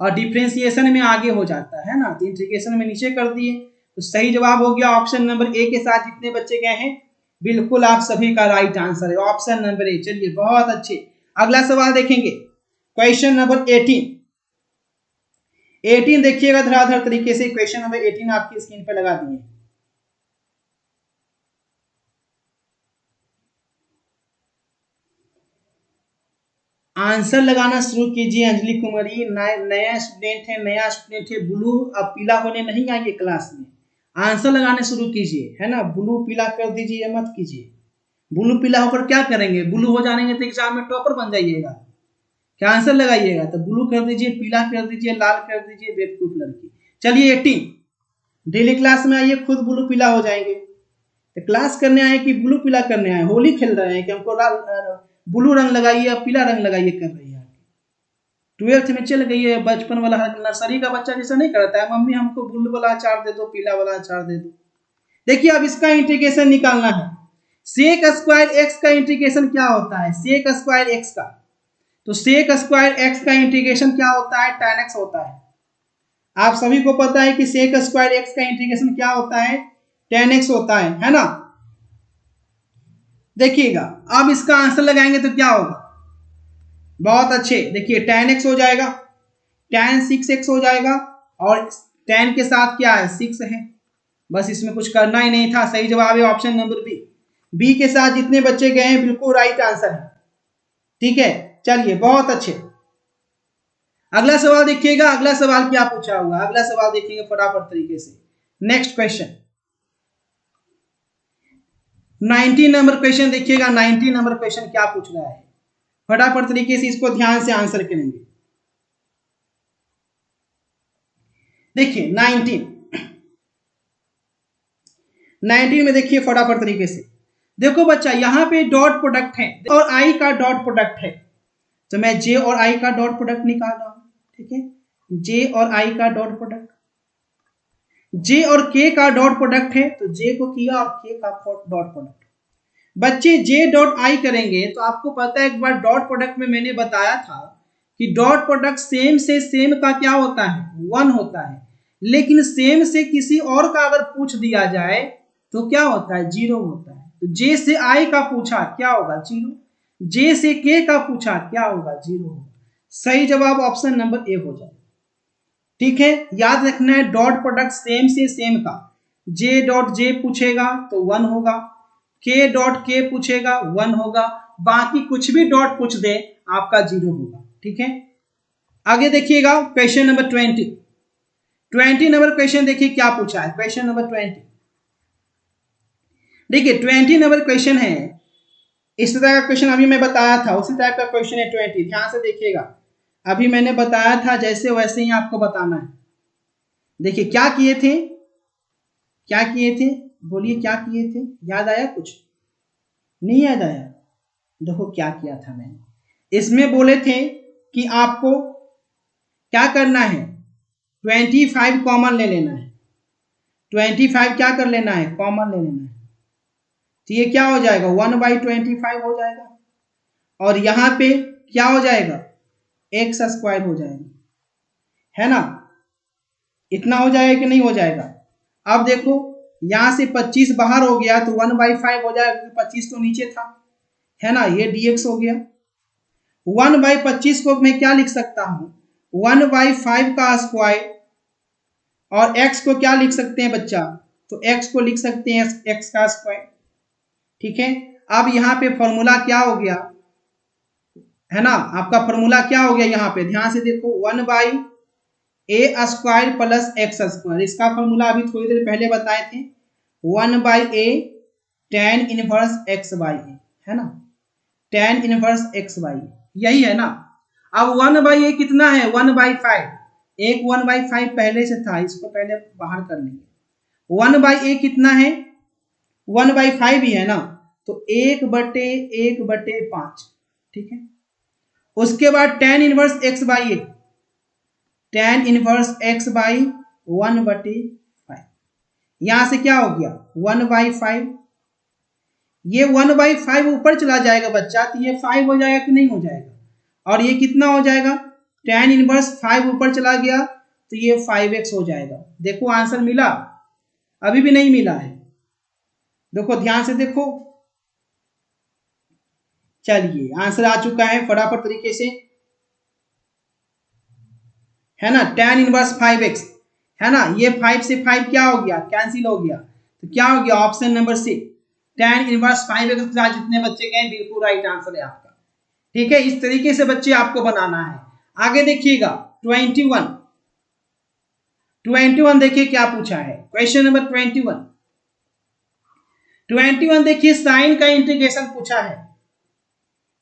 और डिफरेंशिएशन में आगे हो जाता है ना। तो इंटीग्रेशन में नीचे कर दिए, तो सही जवाब हो गया ऑप्शन नंबर ए के साथ जितने बच्चे गए हैं बिल्कुल आप सभी का राइट आंसर है ऑप्शन नंबर ए। चलिए बहुत अच्छे, अगला सवाल देखेंगे क्वेश्चन नंबर 18 देखिएगा धराधर तरीके से। क्वेश्चन नंबर 18 आपकी स्क्रीन पे लगा दिए। आंसर लगाना शुरू कीजिए अंजलि कुमारी। नया स्टूडेंट है ब्लू, अब पीला होने नहीं आइए क्लास में, आंसर लगाने शुरू कीजिए, है ना। ब्लू पीला कर दीजिए, मत कीजिए। ब्लू पीला होकर क्या करेंगे, ब्लू हो जाएंगे तो एग्जाम में टॉपर बन जाइएगा। क्या आंसर लगाइएगा, तो ब्लू कर दीजिए, पीला कर दीजिए, लाल कर दीजिए, बेवकूफ लड़की। चलिए 18 डेली क्लास में आइए, खुद ब्लू पीला हो जाएंगे। तो क्लास करने आए कि ब्लू पीला करने आए, होली खेल रहे हैं कि हमको ब्लू रंग लगाइए या पीला रंग लगाइए कर रही है। 12th में चल गई है, बचपन वाला नर्सरी का बच्चा जैसा नहीं करता है, मम्मी हमको ब्लू वाला अचार दे दो, पीला वाला अचार दे दो। देखिए अब इसका इंटीग्रेशन निकालना है। सेक स्क्वायर एक्स का इंटीग्रेशन क्या होता है, सेक स्क्वायर एक्स का, तो सेक स्क्वायर एक्स का इंटीग्रेशन क्या होता है, tan x होता है। आप सभी को पता है कि सेक स्क्वायर एक्स का इंटीग्रेशन क्या होता है, tan x होता है ना। देखिएगा अब इसका आंसर लगाएंगे तो क्या होगा, बहुत अच्छे। देखिए tan x हो जाएगा, tan 6x हो जाएगा, और tan के साथ क्या है 6 है, बस इसमें कुछ करना ही नहीं था। सही जवाब है ऑप्शन नंबर बी। बी के साथ जितने बच्चे गए हैं बिल्कुल राइट आंसर है, ठीक है। चलिए बहुत अच्छे, अगला सवाल देखिएगा। अगला सवाल क्या पूछा हुआ, अगला सवाल देखेंगे फटाफट तरीके से। नेक्स्ट क्वेश्चन 19 नंबर क्वेश्चन देखिएगा। 19 नंबर क्वेश्चन क्या पूछ रहा है, फटाफट तरीके से इसको ध्यान से आंसर करेंगे। देखिए 19 में देखिए फटाफट तरीके से। देखो बच्चा यहाँ पे डॉट प्रोडक्ट है और आई का डॉट प्रोडक्ट है, तो मैं जे और आई का डॉट प्रोडक्ट निकाल रहा हूं, ठीक है। जे और आई का डॉट प्रोडक्ट, जे और के का डॉट प्रोडक्ट है तो जे को किया और के का डॉट प्रोडक्ट। बच्चे जे डॉट आई करेंगे तो आपको पता है एक बार डॉट प्रोडक्ट में मैंने बताया था कि डॉट प्रोडक्ट सेम से सेम का क्या होता है 1 होता है, लेकिन सेम से किसी और का अगर पूछ दिया जाए तो क्या होता है 0 होता है। तो जे से आई का पूछा क्या होगा 0, जे से के का पूछा क्या होगा 0 होगा। सही जवाब ऑप्शन नंबर ए हो जाए, ठीक है। याद रखना है डॉट प्रोडक्ट सेम से सेम का, जे डॉट जे पूछेगा तो 1 होगा, के डॉट के पूछेगा 1 होगा, बाकी कुछ भी डॉट पूछ दे आपका 0 होगा, ठीक है। आगे देखिएगा क्वेश्चन नंबर 20 नंबर क्वेश्चन देखिए क्या पूछा है। क्वेश्चन नंबर 20 देखिए 20 नंबर क्वेश्चन है, इस तरह का क्वेश्चन अभी मैं बताया था उसी टाइप का क्वेश्चन है 20। ध्यान से देखिएगा, अभी मैंने बताया था जैसे वैसे ही आपको बताना है। देखिए क्या किए थे, क्या किए थे, बोलिए क्या किए थे, याद आया कुछ, नहीं याद आया। देखो क्या किया था मैंने, इसमें बोले थे कि आपको क्या करना है 25 कॉमन ले लेना है, 25 क्या कर लेना है कॉमन ले लेना है, तो ये क्या हो जाएगा 1/25 हो जाएगा, और यहां पे क्या हो जाएगा एक्स स्क्वायर हो जाएगा, है ना। इतना हो जाएगा कि नहीं हो जाएगा। अब देखो यहां से 25 बाहर हो गया तो 1/5 हो जाएगा, 25 तो नीचे था, है ना। ये dx हो गया। 1/25 को मैं क्या लिख सकता हूं 1/5 का स्क्वायर, और x को क्या लिख सकते हैं बच्चा, तो x को लिख सकते हैं x का स्क्वायर, ठीक है। अब यहाँ पे फॉर्मूला क्या हो गया, है ना, आपका फॉर्मूला क्या हो गया, यहाँ पे ध्यान से देखो 1/a square plus x square. इसका फॉर्मूला अभी थोड़ी देर पहले बताए थे 1/a tan इनवर्स x/a, है ना, tan इनवर्स x/a, यही है ना। अब 1/a कितना है 1/5, एक 1/5 पहले से था, इसको पहले बाहर कर लेंगे। 1/a कितना है, 1/5 ही है ना, तो 1/1/5, ठीक है। उसके बाद tan inverse x/a, tan inverse x/1/5, यहां से क्या हो गया 1/5, ये 1/5 ऊपर चला जाएगा बच्चा, तो ये 5 हो जाएगा कि नहीं हो जाएगा, और ये कितना हो जाएगा, tan इनवर्स 5 ऊपर चला गया तो ये 5x हो जाएगा। देखो आंसर मिला, अभी भी नहीं मिला है, देखो ध्यान से देखो। चलिए आंसर आ चुका है फटाफट तरीके से, है ना, tan इनवर्स 5x, है ना, ये 5 से 5 क्या हो गया, कैंसिल हो गया, तो क्या हो गया option number C, tan inverse 5x के साथ जितने बच्चे गए बिल्कुल राइट आंसर है आपका। ठीक है, इस तरीके से बच्चे आपको बनाना है। आगे देखिएगा 21 देखिए क्या पूछा है, क्वेश्चन नंबर 21 देखिए साइन का इंटीग्रेशन पूछा है।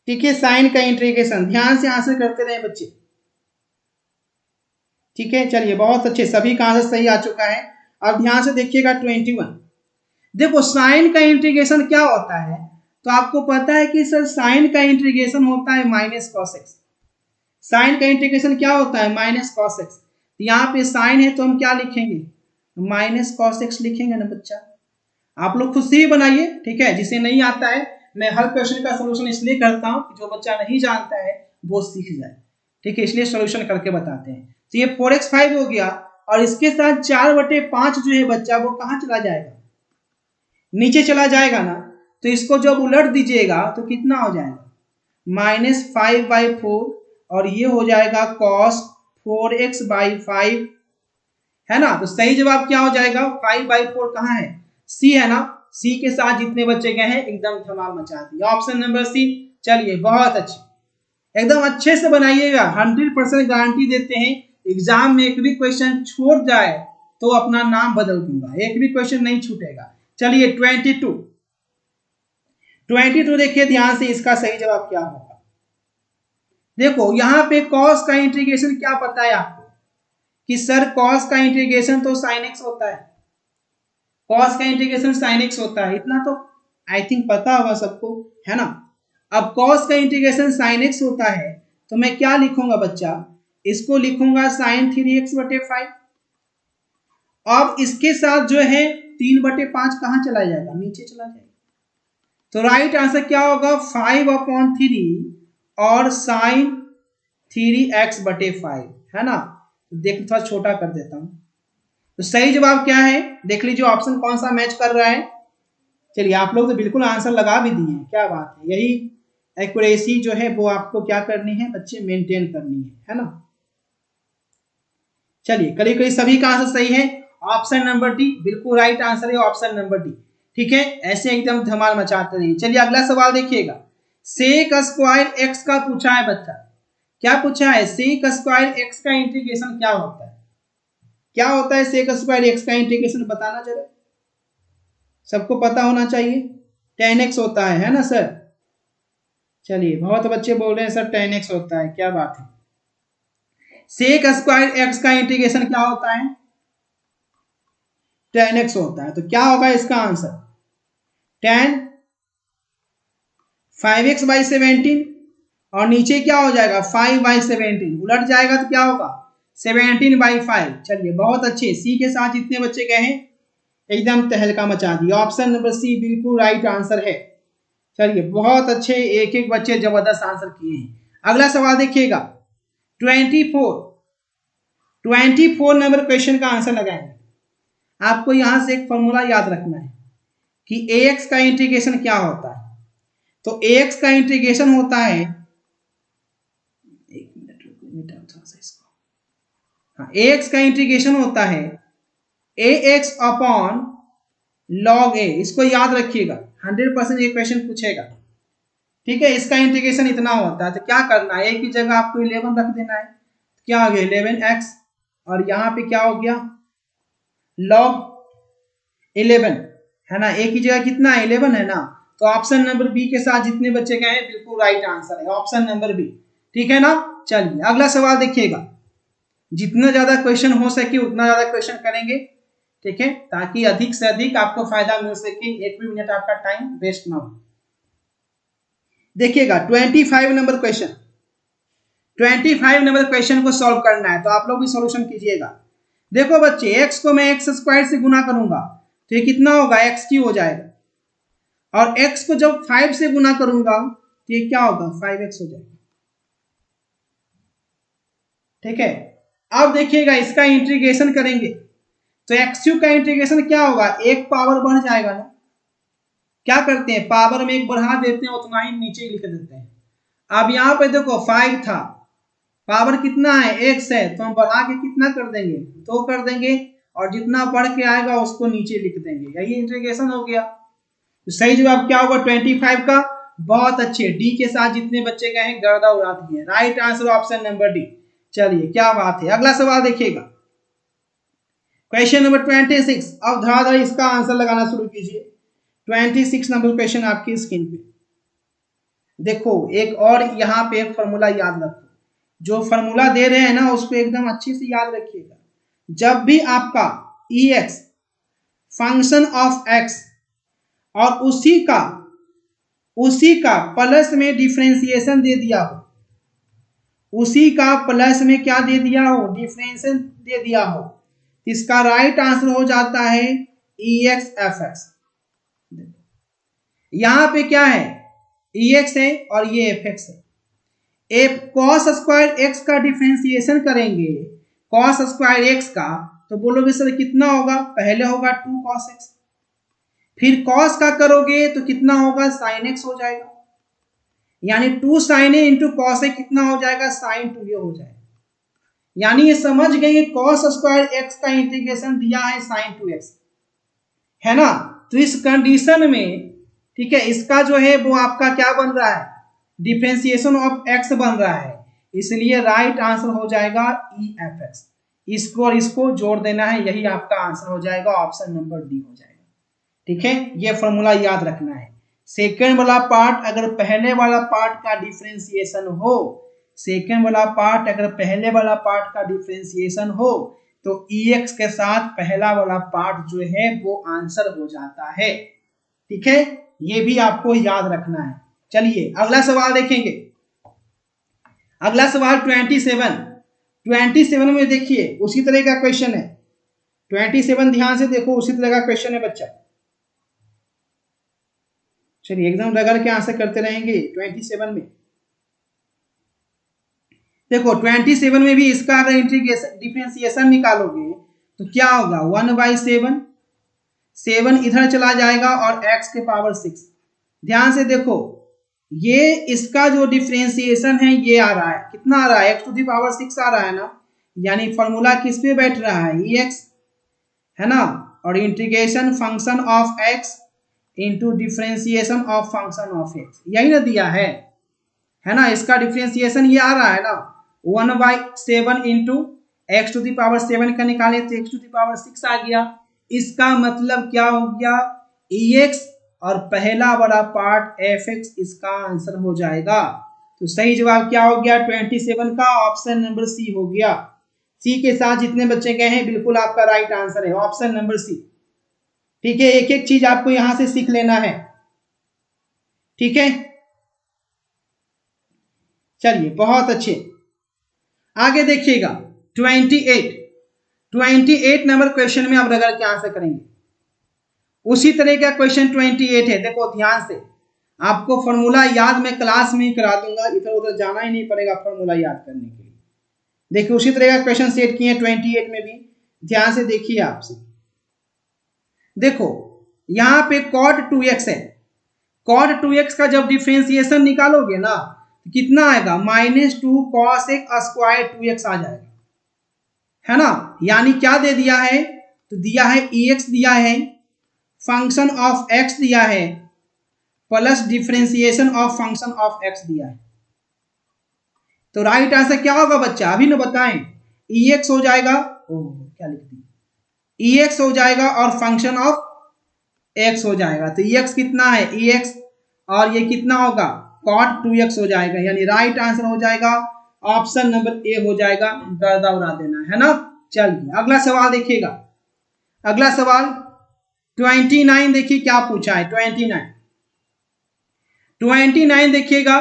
ठीक है, साइन का इंटीग्रेशन, ध्यान से आंसर करते रहे बच्चे। ठीक है, चलिए बहुत अच्छे, सभी का आंसर सही आ चुका है। अब ध्यान से देखिएगा 21, देखो साइन का इंटीग्रेशन क्या होता है, तो आपको पता है कि सर साइन का इंटीग्रेशन होता है माइनस कॉस एक्स। साइन का इंटीग्रेशन क्या होता है, माइनस कॉस एक्स। यहाँ पे साइन है तो हम क्या लिखेंगे, माइनस कॉस एक्स लिखेंगे ना बच्चा। आप लोग खुद से ही बनाइए, ठीक है, जिसे नहीं आता है मैं हर क्वेश्चन का सोल्यूशन इसलिए करता हूँ कि जो बच्चा नहीं जानता है वो सीख जाए। ठीक है, इसलिए सोल्यूशन करके बताते हैं। तो ये 4x5 हो गया, और इसके साथ 4/5 जो है बच्चा वो कहाँ चला जाएगा, नीचे चला जाएगा ना, तो इसको जब उलट दीजिएगा तो कितना हो जाएगा, -5/4, और ये हो जाएगा cos 4x/5, है ना। तो सही जवाब क्या हो जाएगा, 5/4 कहाँ है, सी है ना, सी के साथ जितने बच्चे गए हैं एकदम धमाल मचा दिया, ऑप्शन नंबर सी। चलिए बहुत अच्छे, एकदम अच्छे से बनाइएगा, 100% गारंटी देते हैं एग्जाम में एक भी क्वेश्चन छोड़ जाए तो अपना नाम बदल दूंगा, एक भी क्वेश्चन नहीं छूटेगा। चलिए 22 देखिए ध्यान से, इसका सही जवाब क्या होगा। देखो यहाँ पे कॉस का इंटीग्रेशन क्या पता है आपको, कि सर कॉस का इंटीग्रेशन तो sin x होता है, कॉस का इंटीग्रेशन sin x होता है, इतना तो आई थिंक पता होगा सबको, है ना। अब कॉस का इंटीग्रेशन sin x होता है तो मैं क्या लिखूंगा बच्चा, इसको लिखूंगा sin 3x/5। अब इसके साथ जो है 3/5 कहाँ चला जाएगा, नीचे चला जाएगा, तो राइट आंसर क्या होगा 5/3 और sin 3x/5, है ना। देख थोड़ा छोटा कर देता हूं, तो सही जवाब क्या है देख लीजिए, ऑप्शन कौन सा मैच कर रहा है। चलिए आप लोग तो बिल्कुल आंसर लगा भी दिए हैं, क्या बात है, यही एक्यूरेसी जो है वो आपको क्या करनी है बच्चे, मेंटेन करनी है ना। चलिए करीब करीब सभी का आंसर सही है, ऑप्शन नंबर डी बिल्कुल राइट आंसर है, ऑप्शन नंबर डी। ठीक है, ऐसे एकदम धमाल मचाते रहिए। चलिए अगला सवाल देखिएगा, सेक स्क्वायर एक्स का पूछा है बच्चा, क्या पूछा है, सेक स्क्वायर एक्स का इंटीग्रेशन क्या होता है, क्या होता है सेक स्क्वायर एक्स का इंटीग्रेशन, बताना जरा, सबको पता होना चाहिए। tan x होता है ना सर, चलिए बहुत बच्चे बोल रहे हैं सर tan x होता है, क्या बात है। सेक स्क्वायर एक्स का इंटीग्रेशन क्या होता है, tan x होता है, तो क्या होगा इसका आंसर, tan 5x/17, और नीचे क्या हो जाएगा 5/17, उलट जाएगा तो क्या होगा 17/5। चलिए बहुत अच्छे, सी के साथ जितने बच्चे गए हैं एकदम तहलका मचा दिया, ऑप्शन नंबर सी बिल्कुल राइट आंसर है। चलिए बहुत अच्छे, एक एक बच्चे जबरदस्त आंसर किए हैं। अगला सवाल देखिएगा 24 नंबर क्वेश्चन का आंसर लगाएंगे। आपको यहां से एक फॉर्मूला याद रखना है कि ax का इंटीग्रेशन क्या होता है, तो ax का इंटीग्रेशन होता है, एक मिनट थोड़ा सा इसको, हाँ, ax का इंटीग्रेशन होता है ax/log a, इसको याद रखिएगा, 100% ये क्वेश्चन पूछेगा। ठीक है, इसका इंटीग्रेशन इतना होता है, तो क्या करना है, एक की जगह आपको 11 रख देना है, क्या हो गया 11x, और यहाँ पे क्या हो गया log 11, है ना, एक ही जगह कितना है 11 है ना, तो ऑप्शन नंबर बी के साथ जितने बच्चे गए हैं बिल्कुल राइट आंसर है, ऑप्शन नंबर बी। ठीक है ना। चलिए अगला सवाल देखिएगा, जितना ज्यादा क्वेश्चन हो सके उतना ज्यादा क्वेश्चन करेंगे, ठीक है, ताकि अधिक से अधिक आपको फायदा मिल सके, एक भी मिनट आपका टाइम वेस्ट ना हो। देखिएगा 25 नंबर क्वेश्चन, 25 नंबर क्वेश्चन को सॉल्व करना है, तो आप लोग भी सॉल्यूशन कीजिएगा। देखो बच्चे, x को मैं x स्क्वायर से गुना करूंगा तो ये कितना होगा, x क्यूब हो जाएगा, और x को जब 5 से गुना करूंगा तो ये क्या होगा, 5x हो जाएगा, ठीक है। अब देखिएगा इसका इंटीग्रेशन करेंगे तो x क्यूब का इंटीग्रेशन क्या होगा, एक पावर बढ़ जाएगा ना, क्या करते हैं पावर में एक बढ़ा देते हैं, उतना ही नीचे लिख देते हैं। अब यहाँ पे देखो 5 था, पावर कितना है x है, तो हम बढ़ा के कितना कर देंगे, 2 कर देंगे, और जितना बढ़ के आएगा उसको नीचे लिख देंगे, यही इंटीग्रेशन हो गया। तो सही जवाब क्या होगा 25 का। बहुत अच्छे, डी के साथ जितने बच्चे गए हैं गर्दा उड़ा दिए, right answer option number D. चलिए क्या बात है, अगला सवाल देखिएगा, क्वेश्चन नंबर 26। अब धड़ाधड़ इसका आंसर लगाना शुरू कीजिए। 26 नंबर क्वेश्चन आपकी स्क्रीन पे देखो, एक और यहाँ पे एक फॉर्मूला याद रखो, जो फॉर्मूला दे रहे हैं ना उसको एकदम अच्छे से याद रखिएगा। जब भी आपका ex फंक्शन ऑफ x और उसी का प्लस में डिफरेंशिएशन दे दिया हो, उसी का प्लस में क्या दे दिया हो, डिफरेंशिएशन दे दिया हो, इसका राइट आंसर हो जाता है ex fx। यहां पे क्या है, ex है और ये fx है। एक cos स्क्वायर x का डिफरेंशिएशन करेंगे, cos स्क्वायर x का, तो बोलोगे सर कितना होगा, पहले होगा 2 cos x, फिर cos का करोगे तो कितना होगा, sin x हो जाएगा, यानी 2 sin a into cos a कितना हो जाएगा, sin 2a हो जाएगा। यानी ये समझ गए cos स्क्वायर x का इंटीग्रेशन दिया है sin 2x, है ना। तो इस कंडीशन में, ठीक है, इसका जो है वो आपका क्या बन रहा है, डिफरेंशिएशन ऑफ x बन रहा है, इसलिए राइट आंसर हो जाएगा EFX। इसको और इसको जोड़ देना है, यही आपका आंसर हो जाएगा, ऑप्शन नंबर डी हो जाएगा, ठीक है। ये फॉर्मूला याद रखना है। सेकंड वाला पार्ट अगर पहले वाला पार्ट का डिफरेंशिएशन हो, सेकंड वाला पार्ट अगर पहले वाला पार्ट का डिफरेंशिएशन हो, तो EX के साथ पहला वाला पार्ट जो है वो आंसर हो जाता है, ठीक है, ये भी आपको याद रखना है। चलिए अगला सवाल देखेंगे, अगला सवाल 27 में देखिए उसी तरह का क्वेश्चन है। 27 ध्यान से देखो, उसी तरह का क्वेश्चन है बच्चा। चलिए एकदम रगड़ के आंसर करते रहेंगे। 27 में देखो, 27 में भी इसका अगर इंटीग्रेशन डिफरेंशिएशन निकालोगे तो क्या होगा, 1/7, 7 इधर चला जाएगा और x के पावर 6। ध्यान से देखो, ये इसका जो डिफरेंशिएशन है ये आ रहा है, कितना आ रहा है, x टू दी पावर 6 आ रहा है ना, यानी फॉर्मूला किस पे बैठ रहा है, ex, है ना, और integration function of x into differentiation of function of x, यही ना दिया है ना। इसका डिफरेंशिएशन ये आ रहा है ना, 1/7 into X to the power 7 का निकाले तो x टू दी पावर 6 आ गया। इसका मतलब क्या हो गया, ex और पहला बड़ा पार्ट fx, इसका आंसर हो जाएगा। तो सही जवाब क्या हो गया 27 का, ऑप्शन नंबर सी हो गया। सी के साथ जितने बच्चे गए हैं बिल्कुल आपका राइट आंसर है, ऑप्शन नंबर सी, ठीक है। एक एक चीज आपको यहां से सीख लेना है, ठीक है। चलिए बहुत अच्छे, आगे देखिएगा 28 नंबर क्वेश्चन में आप रगड़ के आंसर करेंगे। उसी तरह का क्वेश्चन 28 है, देखो ध्यान से, आपको फॉर्मूला याद मैं क्लास में ही करा दूंगा, इधर उधर जाना ही नहीं पड़ेगा फॉर्मूला याद करने के लिए। देखिए उसी तरह का क्वेश्चन सेट किए 28 में भी, ध्यान से देखिए आपसे। देखो यहाँ पे cot 2x है, cot 2x का जब डिफरेंशिएशन निकालोगे ना तो कितना आएगा, -2 cos x स्क्वायर 2x आ जाएगा, है ना। यानी क्या दे दिया है, तो दिया है ex दिया है, फंक्शन ऑफ x दिया है, plus differentiation of function of x दिया है। तो राइट आंसर क्या होगा बच्चा, अभी ना बताएं, ex हो जाएगा, क्या लिख दिया, ex हो जाएगा और फंक्शन ऑफ x हो जाएगा। तो ex कितना है, ex, और ये कितना होगा cot 2x हो जाएगा, यानी राइट आंसर हो जाएगा ऑप्शन नंबर ए हो जाएगा, गर्दा उड़ा देना, है ना। चलिए अगला सवाल देखिएगा। अगला सवाल 29 देखिए क्या पूछा है। 29 देखिएगा,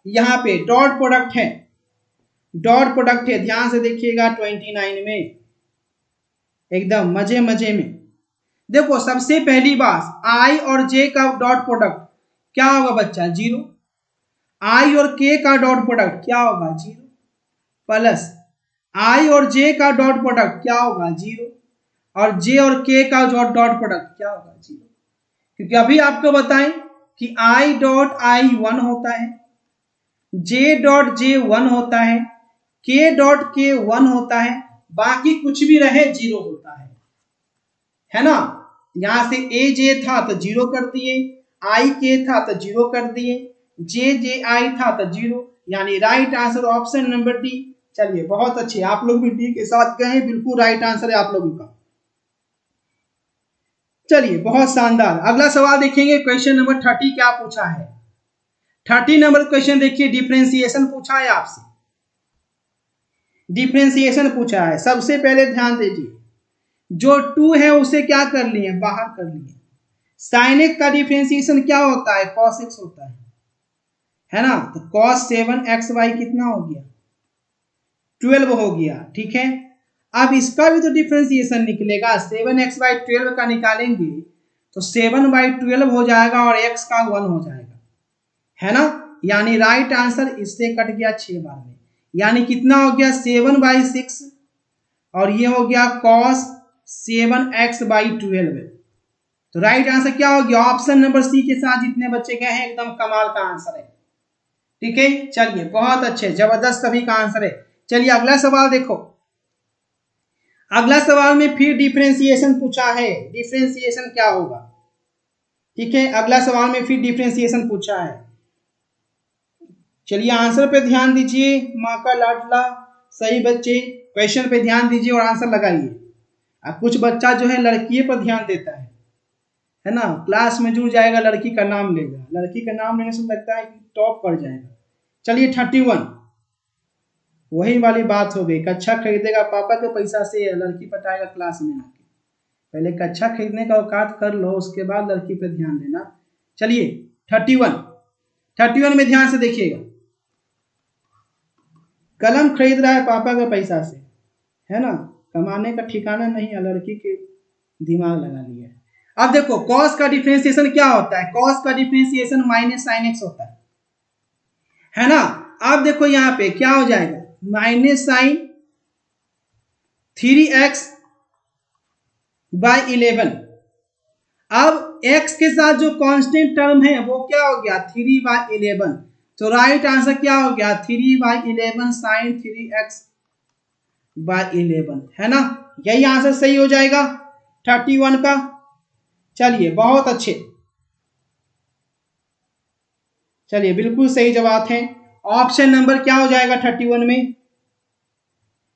यहाँ पे डॉट प्रोडक्ट है, डॉट प्रोडक्ट है, ध्यान से देखिएगा। 29 में एकदम मजे मजे में देखो, सबसे पहली बात आई और जे का डॉट प्रोडक्ट क्या होगा बच्चा, 0। आई और के का डॉट प्रोडक्ट क्या होगा, 0, प्लस आई और जे का डॉट प्रोडक्ट क्या होगा, 0, और जे और के का डॉट प्रोडक्ट क्या होगा, 0। क्योंकि अभी आपको बताएं कि आई डॉट आई 1 होता है, जे डॉट जे 1 होता है, के डॉट के 1 होता है, बाकी कुछ भी रहे 0 होता है ना। यहां से ए जे था तो 0 कर दिए, आई के था तो 0 कर दिए, जे जे आई था तो 0, यानी right answer option number D. चलिए बहुत अच्छे, आप लोग भी डी के साथ गए, बिल्कुल राइट आंसर है आप लोगों का। चलिए बहुत शानदार। अगला सवाल देखेंगे, क्वेश्चन नंबर 30 क्या पूछा है। 30 नंबर क्वेश्चन देखिए, डिफरेंशिएशन पूछा है आपसे, डिफरेंशिएशन पूछा है। सबसे पहले ध्यान दीजिए, जो 2 है उसे क्या कर लिए, बाहर कर लिए। sin x का डिफरेंशिएशन क्या होता है, cos x होता है ना। तो cos 7xy कितना हो गया, 12 हो गया, ठीक है। अब इसका भी तो डिफरेंशिएशन निकलेगा, 7x/12 का निकालेंगे तो 7/12 हो जाएगा और x का 1 हो जाएगा, है ना। यानी राइट आंसर इससे कट गया 6 बार में, यानी कितना हो गया, 7/6, और ये हो गया cos 7x/12। तो राइट आंसर क्या हो गया, ऑप्शन नंबर सी के साथ जितने बच्चे गए हैं एकदम कमाल का आंसर है, ठीक है। चलिए बहुत अच्छे, जबरदस्त सभी का आंसर है। चलिए अगला सवाल देखो। अगला सवाल में फिर डिफरेंशिएशन पूछा है, डिफरेंशिएशन क्या होगा, ठीक है। अगला सवाल में फिर डिफरेंशिएशन पूछा है। चलिए आंसर पे ध्यान दीजिए, माँ का लाडला सही बच्चे, क्वेश्चन पे ध्यान दीजिए और आंसर लगाइए। अब कुछ बच्चा जो है लड़की पर ध्यान देता है ना, क्लास में जुड़ जाएगा, लड़की का नाम लेगा, लड़की का नाम लेने से लगता है कि टॉप कर जाएगा। चलिए 31, वही वाली बात हो गई, कच्छा खरीदेगा पापा के पैसा से, लड़की पटाएगा क्लास में आके। पहले कच्छा खरीदने का औकात कर लो, उसके बाद लड़की पे ध्यान देना। चलिए 31 में ध्यान से देखिएगा, कलम खरीद रहा है पापा के पैसा से, है ना, कमाने का ठिकाना नहीं है, लड़की के दिमाग लगा लिया। अब देखो cos का डिफरेंशिएशन क्या होता है, cos का डिफरेंशिएशन -sin x होता है ना। अब देखो यहाँ पे क्या हो जाएगा, -sin 3x/11। अब x के साथ जो कांस्टेंट टर्म है वो क्या हो गया, 3/11। तो राइट आंसर क्या हो गया, 3/11 sin 3x/11, है ना। यही आंसर सही हो जाएगा 31 का। चलिए बहुत अच्छे, चलिए बिल्कुल सही जवाब है। ऑप्शन नंबर क्या हो जाएगा 31 में,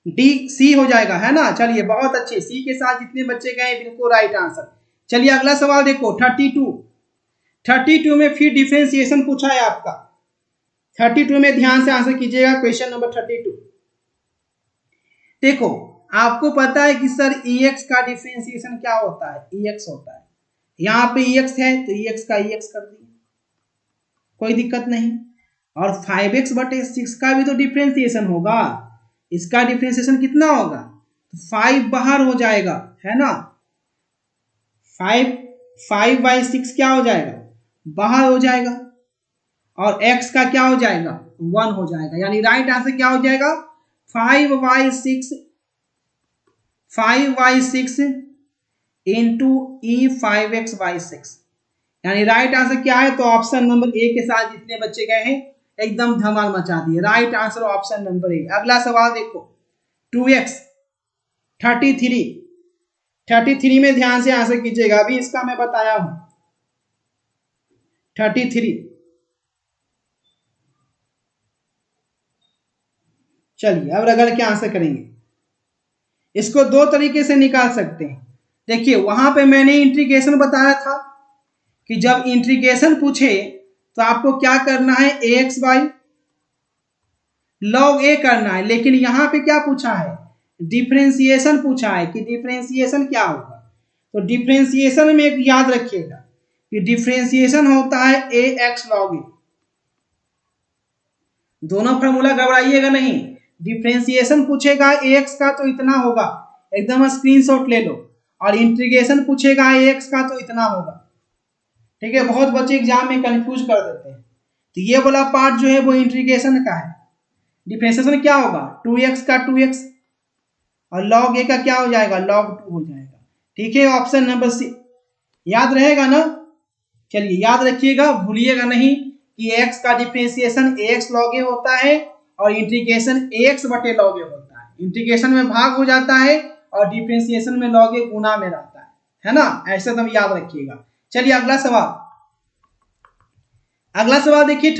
डी सी हो जाएगा, है ना। चलिए बहुत अच्छे, सी के साथ जितने बच्चे गए बिल्कुल राइट आंसर। चलिए अगला सवाल देखो 32 में फिर डिफरेंशिएशन पूछा है आपका। 32 में ध्यान से आंसर कीजिएगा, क्वेश्चन नंबर 32। देखो आपको पता है कि सर EX का डिफरेंशिएशन क्या होता है, EX होता है। यहाँ पे EX है तो EX का EX कर दिए, कोई दिक्कत नहीं। और 5x/6 का भी तो डिफरेंशिएशन होगा, इसका डिफरेंशिएशन कितना होगा, तो 5 बाहर हो जाएगा, है ना। 5/6 क्या हो जाएगा, बाहर हो जाएगा, और x का क्या हो जाएगा, 1 हो जाएगा। यानी राइट आंसर क्या हो जाएगा, 5/6 इंटू E5x/6। यानी राइट आंसर क्या है, तो ऑप्शन नंबर ए के साथ जितने बच्चे गए हैं एकदम धमाल मचा दिए, right answer option number A. अगला सवाल देखो 2x 33 में ध्यान से आंसर कीजिएगा, अभी इसका मैं बताया हूं 33। चलिए अब रगड़ के आंसर करेंगे। इसको दो तरीके से निकाल सकते हैं। देखिए वहां पे मैंने इंटीग्रेशन बताया था कि जब इंटीग्रेशन पूछे तो आपको क्या करना है, ax/, लॉग ए करना है, लेकिन यहाँ पे क्या पूछा है, डिफरेंशिएशन पूछा है कि डिफरेंशिएशन क्या होगा। तो डिफरेंशिएशन में एक याद रखिएगा कि डिफरेंशिएशन होता है ए एक्स लॉग ए। दोनों फॉर्मूला घबराइएगा नहीं, डिफरेंशिएशन पूछेगा ए एक्स का तो इतना होगा, एकदम स्क्रीनशॉट ले लो, और इंटीग्रेशन पूछेगा ए एक्स का तो इतना होगा। ठीक है, बहुत बच्चे एग्जाम में कंफ्यूज कर देते हैं। तो ये वाला पार्ट जो है वो इंटीग्रेशन का है। डिफरेंशिएशन क्या होगा, 2x का 2x और log a का क्या हो जाएगा, log 2 हो जाएगा। ठीक है, ऑप्शन नंबर सी याद रहेगा ना। चलिए याद रखिएगा, भूलिएगा नहीं कि x का डिफरेंशिएशन ax log a होता है और इंटीग्रेशन ax बटे log a होता है। इंटीग्रेशन में भाग हो जाता है और डिफरेंशिएशन में log a गुना में रहता है ना, ऐसे तुम याद रखिएगा। चलिए अगला सवाल, अगला सवाल देखिए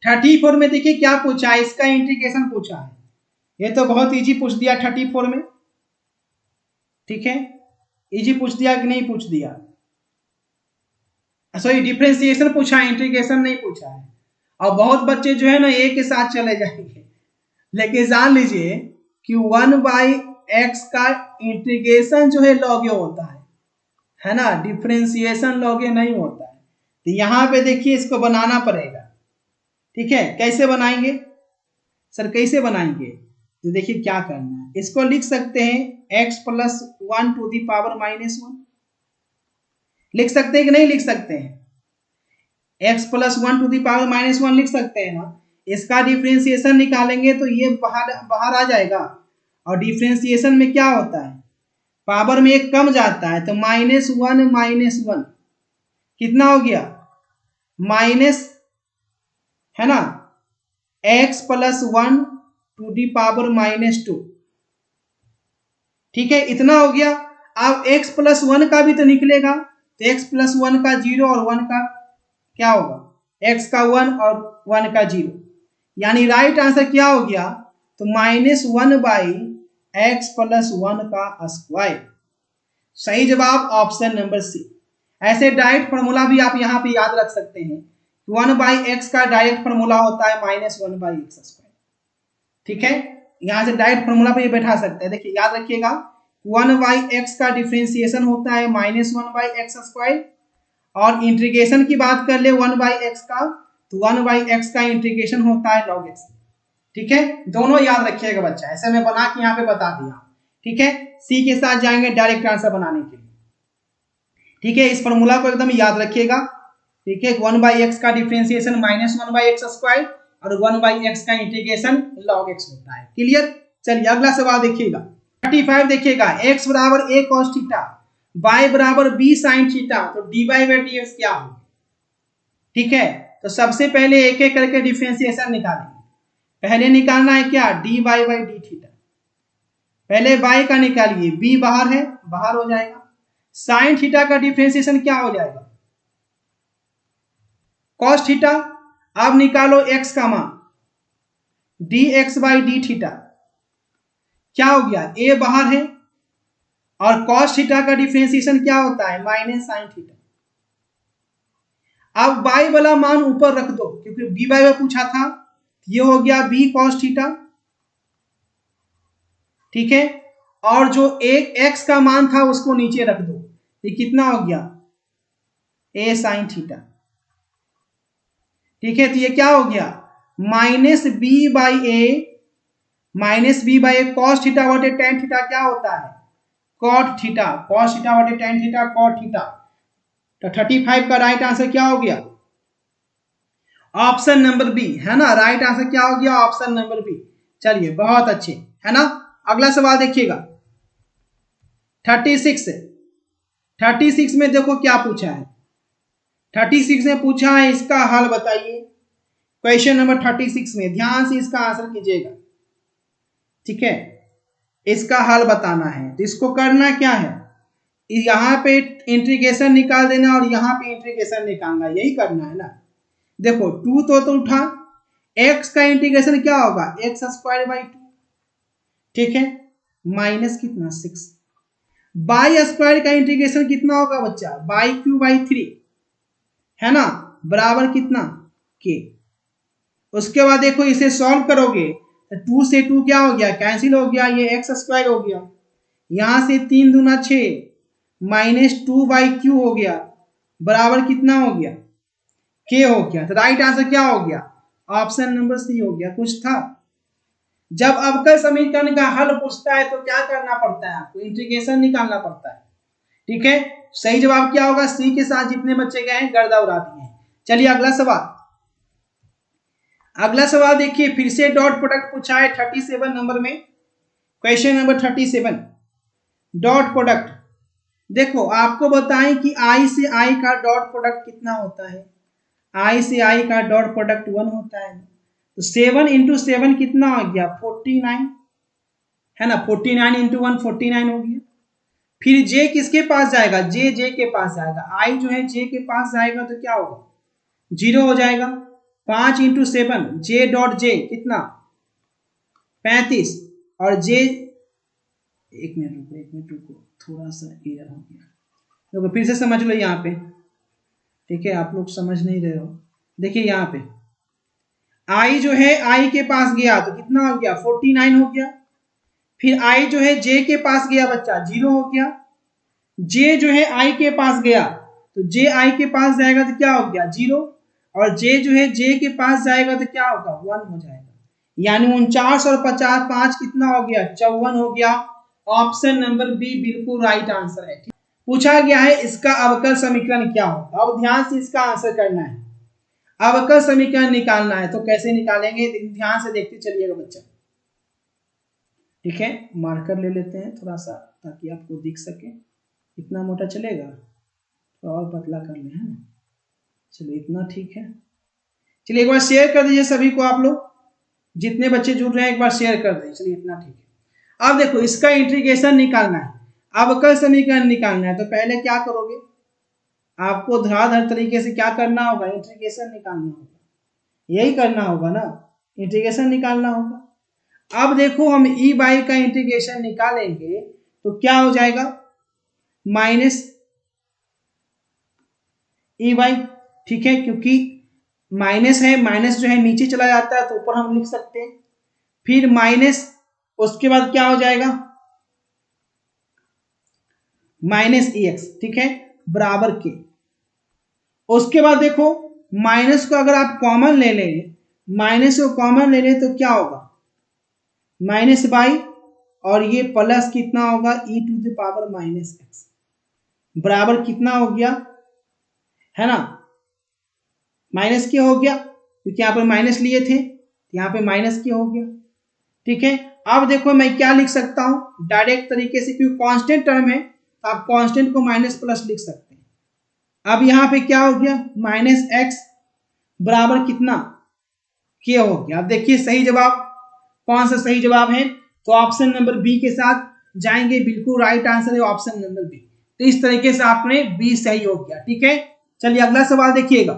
34 में देखिए क्या पूछा है, इसका इंटीग्रेशन पूछा है। ये तो बहुत इजी पूछ दिया 34 में। ठीक है, इजी पूछ दिया कि नहीं पूछ दिया, सॉरी डिफरेंशिएशन पूछा है, इंटीग्रेशन नहीं पूछा है। और बहुत बच्चे जो है ना ए के साथ चले जाएंगे, लेकिन जान लीजिए कि 1/x का इंटीग्रेशन जो है लॉग ए होता है ना, डिफरेंशिएशन लॉग ए नहीं होता है। तो यहाँ पे देखिए इसको बनाना पड़ेगा। ठीक है, कैसे बनाएंगे सर, कैसे बनाएंगे, तो देखिए क्या करना है, इसको लिख सकते हैं x + 1 टू दी पावर -1, लिख सकते हैं कि नहीं लिख सकते हैं, x + 1 टू दी पावर -1 लिख सकते हैं ना। इसका डिफरेंशिएशन निकालेंगे तो ये बाहर आ जाएगा, और डिफरेंशिएशन में क्या होता है, पावर में एक कम जाता है, तो -1 कितना हो गया, माइनस है ना x + 1 टू दी पावर -2। ठीक है, इतना हो गया। अब x + 1 का भी तो निकलेगा, तो x + 1 का 0 और 1 का क्या होगा, x का 1 और 1 का 0, यानी राइट आंसर क्या हो गया, तो -1/x + 1 का स्क्वायर। सही जवाब ऑप्शन नंबर सी। ऐसे डायरेक्ट फॉर्मूला भी आप यहाँ पे याद रख सकते हैं, 1/x का डायरेक्ट फॉर्मूला होता है -1/x²। ठीक है, यहां से डायरेक्ट फॉर्मूला पे ये बैठा सकते हैं। देखिए याद रखिएगा, 1/x का डिफरेंशिएशन होता है -1/x², और इंटीग्रेशन की बात कर ले 1/x का, तो 1/x का इंटीग्रेशन होता है log x। ठीक है, दोनों याद रखिएगा बच्चा, ऐसे मैं बना के यहाँ पे बता दिया। ठीक है, सी के साथ जाएंगे डायरेक्ट आंसर बनाने के लिए। ठीक है, इस फॉर्मूला को एकदम याद रखिएगा। ठीक है, 1/x का डिफरेंशिएशन -1/x² और 1/x का इंटीग्रेशन log x होता है। क्लियर। चलिए अगला सवाल देखिएगा 35 देखिएगा, x = a cos theta, y = b sin theta, तो dy/dx क्या होगा। ठीक है, तो सबसे पहले एक एक करके डिफरेंशिएशन निकालेंगे। पहले निकालना है क्या, dy/d थीटा, पहले y का निकालिए, b बाहर है, बाहर हो जाएगा। साइन थीटा का डिफरेंशिएशन क्या हो जाएगा, cos थीटा। अब निकालो x का मान, dx/d थीटा, क्या हो गया, a बाहर है, और cos थीटा का डिफरेंशिएशन क्या होता है, -sin थीटा। अब y वाला मान ऊपर रख दो, क्योंकि dy में पूछा था, ये हो गया b cos थीटा। ठीक है, और जो एक x का मान था उसको नीचे रख दो, ये कितना हो गया, a sin थीटा। ठीक है, तो ये क्या हो गया, -b/a cos थीटा बटे tan थीटा क्या होता है, cot थीटा, cos थीटा बटे tan थीटा cot थीटा। तो 35 का राइट आंसर क्या हो गया, ऑप्शन नंबर बी, है ना। राइट आंसर क्या हो गया, ऑप्शन नंबर बी। चलिए बहुत अच्छे, है ना। अगला सवाल देखिएगा 36 में देखो क्या पूछा है। 36 में पूछा है इसका हल बताइए। क्वेश्चन नंबर 36 में ध्यान से इसका आंसर कीजिएगा। ठीक है, इसका हल बताना है, तो इसको करना क्या है, यहाँ पे इंटीग्रेशन निकाल देना और यहाँ पे इंटीग्रेशन निकालना, यही करना है ना। देखो 2 तो उठा, x का इंटीग्रेशन क्या होगा, x²/2। ठीक है, माइनस कितना 6, y² का इंटीग्रेशन कितना होगा बच्चा, y³/3, है ना, बराबर कितना k। उसके बाद देखो इसे सॉल्व करोगे तो 2 से 2 क्या हो गया, कैंसिल हो गया, ये एक्स स्क्वायर हो गया। यहां से 3 दूना 6 माइनस 2/q हो गया, बराबर कितना हो गया, के हो गया। तो राइट आंसर क्या हो गया, ऑप्शन नंबर सी हो गया। कुछ था। जब अवकल समीकरण का हल पूछता है तो क्या करना पड़ता है, आपको इंटीग्रेशन निकालना पड़ता है। ठीक है, सही जवाब क्या होगा, सी के साथ जितने बच्चे गए हैं गर्दा उड़ा दिए हैं। चलिए अगला सवाल। अगला सवाल देखिए, फिर से डॉट प्रोडक्ट पूछा है 37 नंबर में। Question number 37 dot product. देखो आपको बताएं कि आई से आई का डॉट प्रोडक्ट कितना होता है। आई से आई का डॉट प्रोडक्ट 1 होता है। तो 7 इंटू 7 कितना हो गया, 49 है ना। 49 इंटू 1 49 हो गया। फिर जे किसके पास जाएगा, जे के पास जाएगा। आई जो है जे के पास जाएगा तो क्या होगा, 0 हो जाएगा। 5 इंटू 7 जे डॉट जे कितना 35 और जे, एक मिनट रुको थोड़ा सा एरर हो गया, देखो फिर से समझ लो यहाँ पे। ठीक है, आप लोग समझ नहीं रहे हो। देखिए यहाँ पे आई जो है आई के पास गया तो कितना हो गया 49 हो गया। फिर आई जो है जे के पास गया बच्चा 0 हो गया। जे जो है आई के पास गया तो जे आई के पास जाएगा तो क्या हो गया 0, और जे जो है जे के पास जाएगा तो क्या होगा 1 हो जाएगा। यानी 49 और 50 5 कितना हो गया 54 हो गया। ऑप्शन नंबर बी बिल्कुल राइट आंसर है। पूछा गया है इसका अवकल समीकरण क्या होगा। अब ध्यान से इसका आंसर करना है। अवकल समीकरण निकालना है तो कैसे निकालेंगे, ध्यान से देखते चलिएगा बच्चा। ठीक है, मार्कर ले लेते हैं थोड़ा सा ताकि आपको दिख सके। इतना मोटा चलेगा तो और पतला कर ले, है ना। चलिए इतना ठीक है। चलिए एक बार शेयर कर दीजिए सभी को, आप लोग जितने बच्चे जुड़ रहे हैं एक बार शेयर कर दीजिए। चलिए इतना ठीक है। अब देखो इसका इंटीग्रेशन निकालना है, अवकल समीकरण निकालना है। तो पहले क्या करोगे, आपको धराधर तरीके से क्या करना होगा, इंटीग्रेशन निकालना होगा। यही करना होगा ना, इंटीग्रेशन निकालना होगा। अब देखो हम ई बाई का इंटीग्रेशन निकालेंगे तो क्या हो जाएगा, माइनस ई बाई। ठीक है, क्योंकि माइनस है, माइनस जो है नीचे चला जाता है तो ऊपर हम लिख सकते हैं। फिर माइनस, उसके बाद क्या हो जाएगा माइनस ई एक्स। ठीक है, बराबर के। उसके बाद देखो माइनस को अगर आप कॉमन ले लेंगे, माइनस को कॉमन ले लें तो क्या होगा माइनस बाई, और ये प्लस कितना होगा e to the power minus x, बराबर कितना हो गया, है ना। माइनस के हो गया क्योंकि यहाँ पर माइनस लिए थे, यहाँ पे माइनस के हो गया। ठीक है, अब देखो मैं क्या लिख सकता हूं डायरेक्ट तरीके से, क्योंकि कांस्टेंट टर्म है तो आप कांस्टेंट को माइनस प्लस लिख सकते हैं। अब यहाँ पे क्या हो गया माइनस एक्स बराबर कितना के हो गया। अब देखिए सही जवाब कौन सा सही जवाब है, तो ऑप्शन नंबर बी के साथ जाएंगे। बिल्कुल राइट आंसर है ऑप्शन नंबर बी। तो इस तरीके से आपने बी सही हो गया। ठीक है, चलिए अगला सवाल देखिएगा।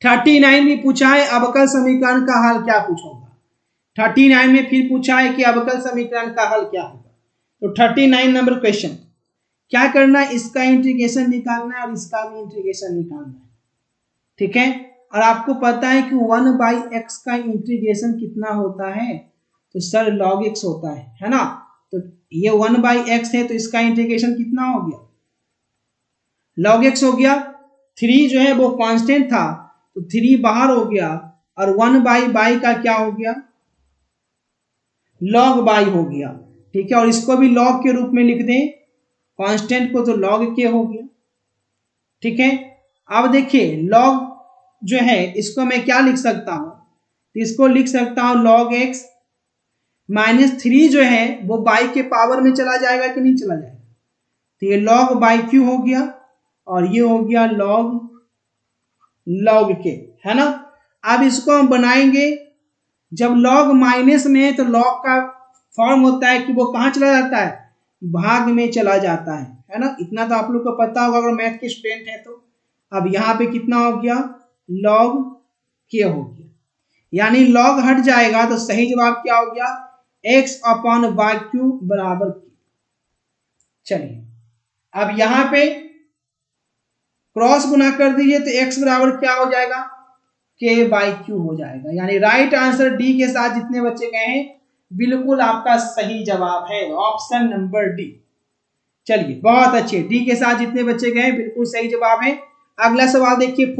39 में पूछा है अवकल समीकरण का हल क्या पूछोगा। 39 में फिर पूछा है कि अवकल समीकरण का हल क्या होगा। तो 39 नंबर क्वेश्चन क्या करना है, इसका इंटीग्रेशन निकालना है और इसका भी इंटीग्रेशन निकालना है। ठीक है, और आपको पता है कि 1/x का इंटीग्रेशन कितना होता है, तो सर log x होता है ना। तो ये 1/x है तो इसका इंटीग्रेशन कितना हो गया log x हो गया। 3 जो है वो कांस्टेंट था तो 3 बाहर हो गया, और 1/y का क्या हो गया log y हो गया। ठीक है, और इसको भी log के रूप में लिख दें कांस्टेंट को, तो log k हो गया। ठीक है, अब देखिए log जो है इसको मैं क्या लिख सकता हूं, तो इसको लिख सकता हूं log x माइनस 3 जो है वो बाई के पावर में चला जाएगा कि नहीं चला जाएगा, तो ये log बाई क्यू हो गया, और ये हो गया log के, है ना। अब इसको हम बनाएंगे, जब log माइनस में है तो log का फॉर्म होता है कि वो कहां चला जाता है भाग में चला जाता है ना। इतना तो आप लोग को पता होगा अगर मैथ के स्टूडेंट है तो। अब यहाँ पे कितना हो गया log के हो गया, यानी log हट जाएगा तो सही जवाब क्या हो गया x/y³ बराबर के। चलिए अब यहाँ पे क्रॉस गुना कर दीजिए तो x बराबर क्या हो जाएगा K/Q हो जाएगा। यानी राइट आंसर डी के साथ जितने बच्चे गए हैं बिल्कुल आपका सही जवाब है ऑप्शन नंबर डी। चलिए बहुत अच्छे, डी के साथ जितने बच्चे गए हैं बिल्कुल सही जवाब है। अगला सवाल देखिए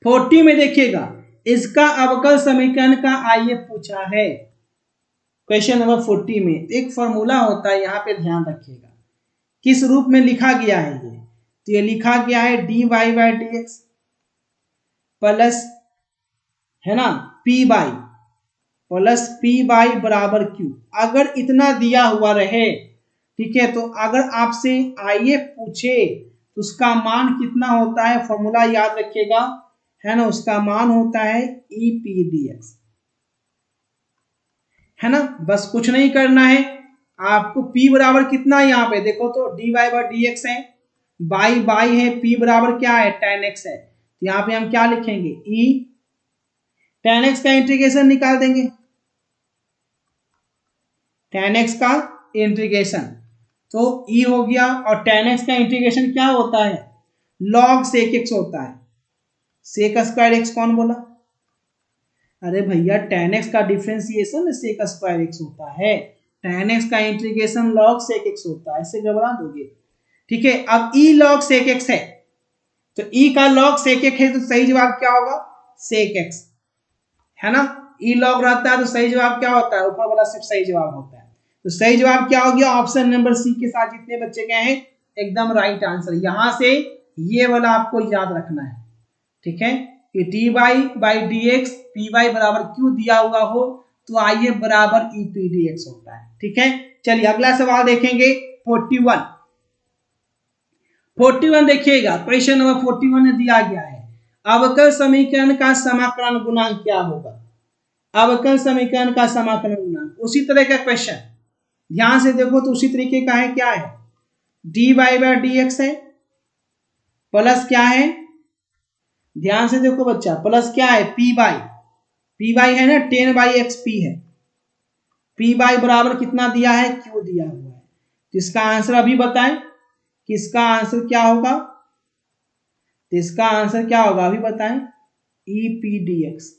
40 में देखिएगा इसका अवकल समीकरण का आइए पूछा है। क्वेश्चन नंबर 40 में एक फॉर्मूला होता है, यहाँ पे ध्यान रखिएगा किस रूप में लिखा गया है ये। तो ये लिखा गया है dy/dx प्लस है ना p/p बराबर q। अगर इतना दिया हुआ रहे, ठीक है, तो अगर आपसे आइए पूछे तो उसका मान कितना होता है, फॉर्मूला याद रखिएगा, है ना, उसका मान होता है e/p/dx, है ना। बस कुछ नहीं करना है आपको। p बराबर कितना है यहाँ पे देखो तो dy/dx है, बाई है, p बराबर क्या है tan x है। तो यहाँ पे हम क्या लिखेंगे e tan x का इंटीग्रेशन निकाल देंगे, tan x का इंटीग्रेशन तो e हो गया। और tan x का इंटीग्रेशन क्या होता है log sec x होता है। sec स्क्वायर x कौन बोला, अरे भैया tan x का डिफरेंशिएशन sec स्क्वायर x होता है, tan x का इंटीग्रेशन log sec x होता है, ऐसे घबरा दोगे, ठीक है। अब e log sec x है तो e का log sec x है तो सही जवाब क्या होगा sec x, है ना। e log रहता है तो सही जवाब क्या होता है, ऊपर वाला सिर्फ सही जवाब होता है। तो सही जवाब क्या हो गया ऑप्शन नंबर सी के साथ जितने बच्चे गए हैं एकदम राइट आंसर। यहां से ये वाला आपको याद रखना है, ठीक है, कि dy/dx py बराबर q दिया हुआ हो तो आइए बराबर e/p/dx होता है, ठीक है। चलिए अगला सवाल देखेंगे 41 देखिएगा। क्वेश्चन नंबर 41 में दिया गया है अवकल समीकरण का समाकलन गुणांक क्या होगा। अवकल समीकरण का समाकलन गुणांक उसी तरह का क्वेश्चन, ध्यान से देखो तो उसी तरीके का है। क्या है dy/dx है प्लस क्या है, ध्यान से देखो बच्चा, प्लस क्या है p/, है ना 10/xp है, p/ बराबर कितना दिया है q दिया हुआ है। तो इसका आंसर अभी बताएं कि इसका आंसर क्या होगा, तो इसका आंसर क्या होगा अभी बताएं e/p/dx,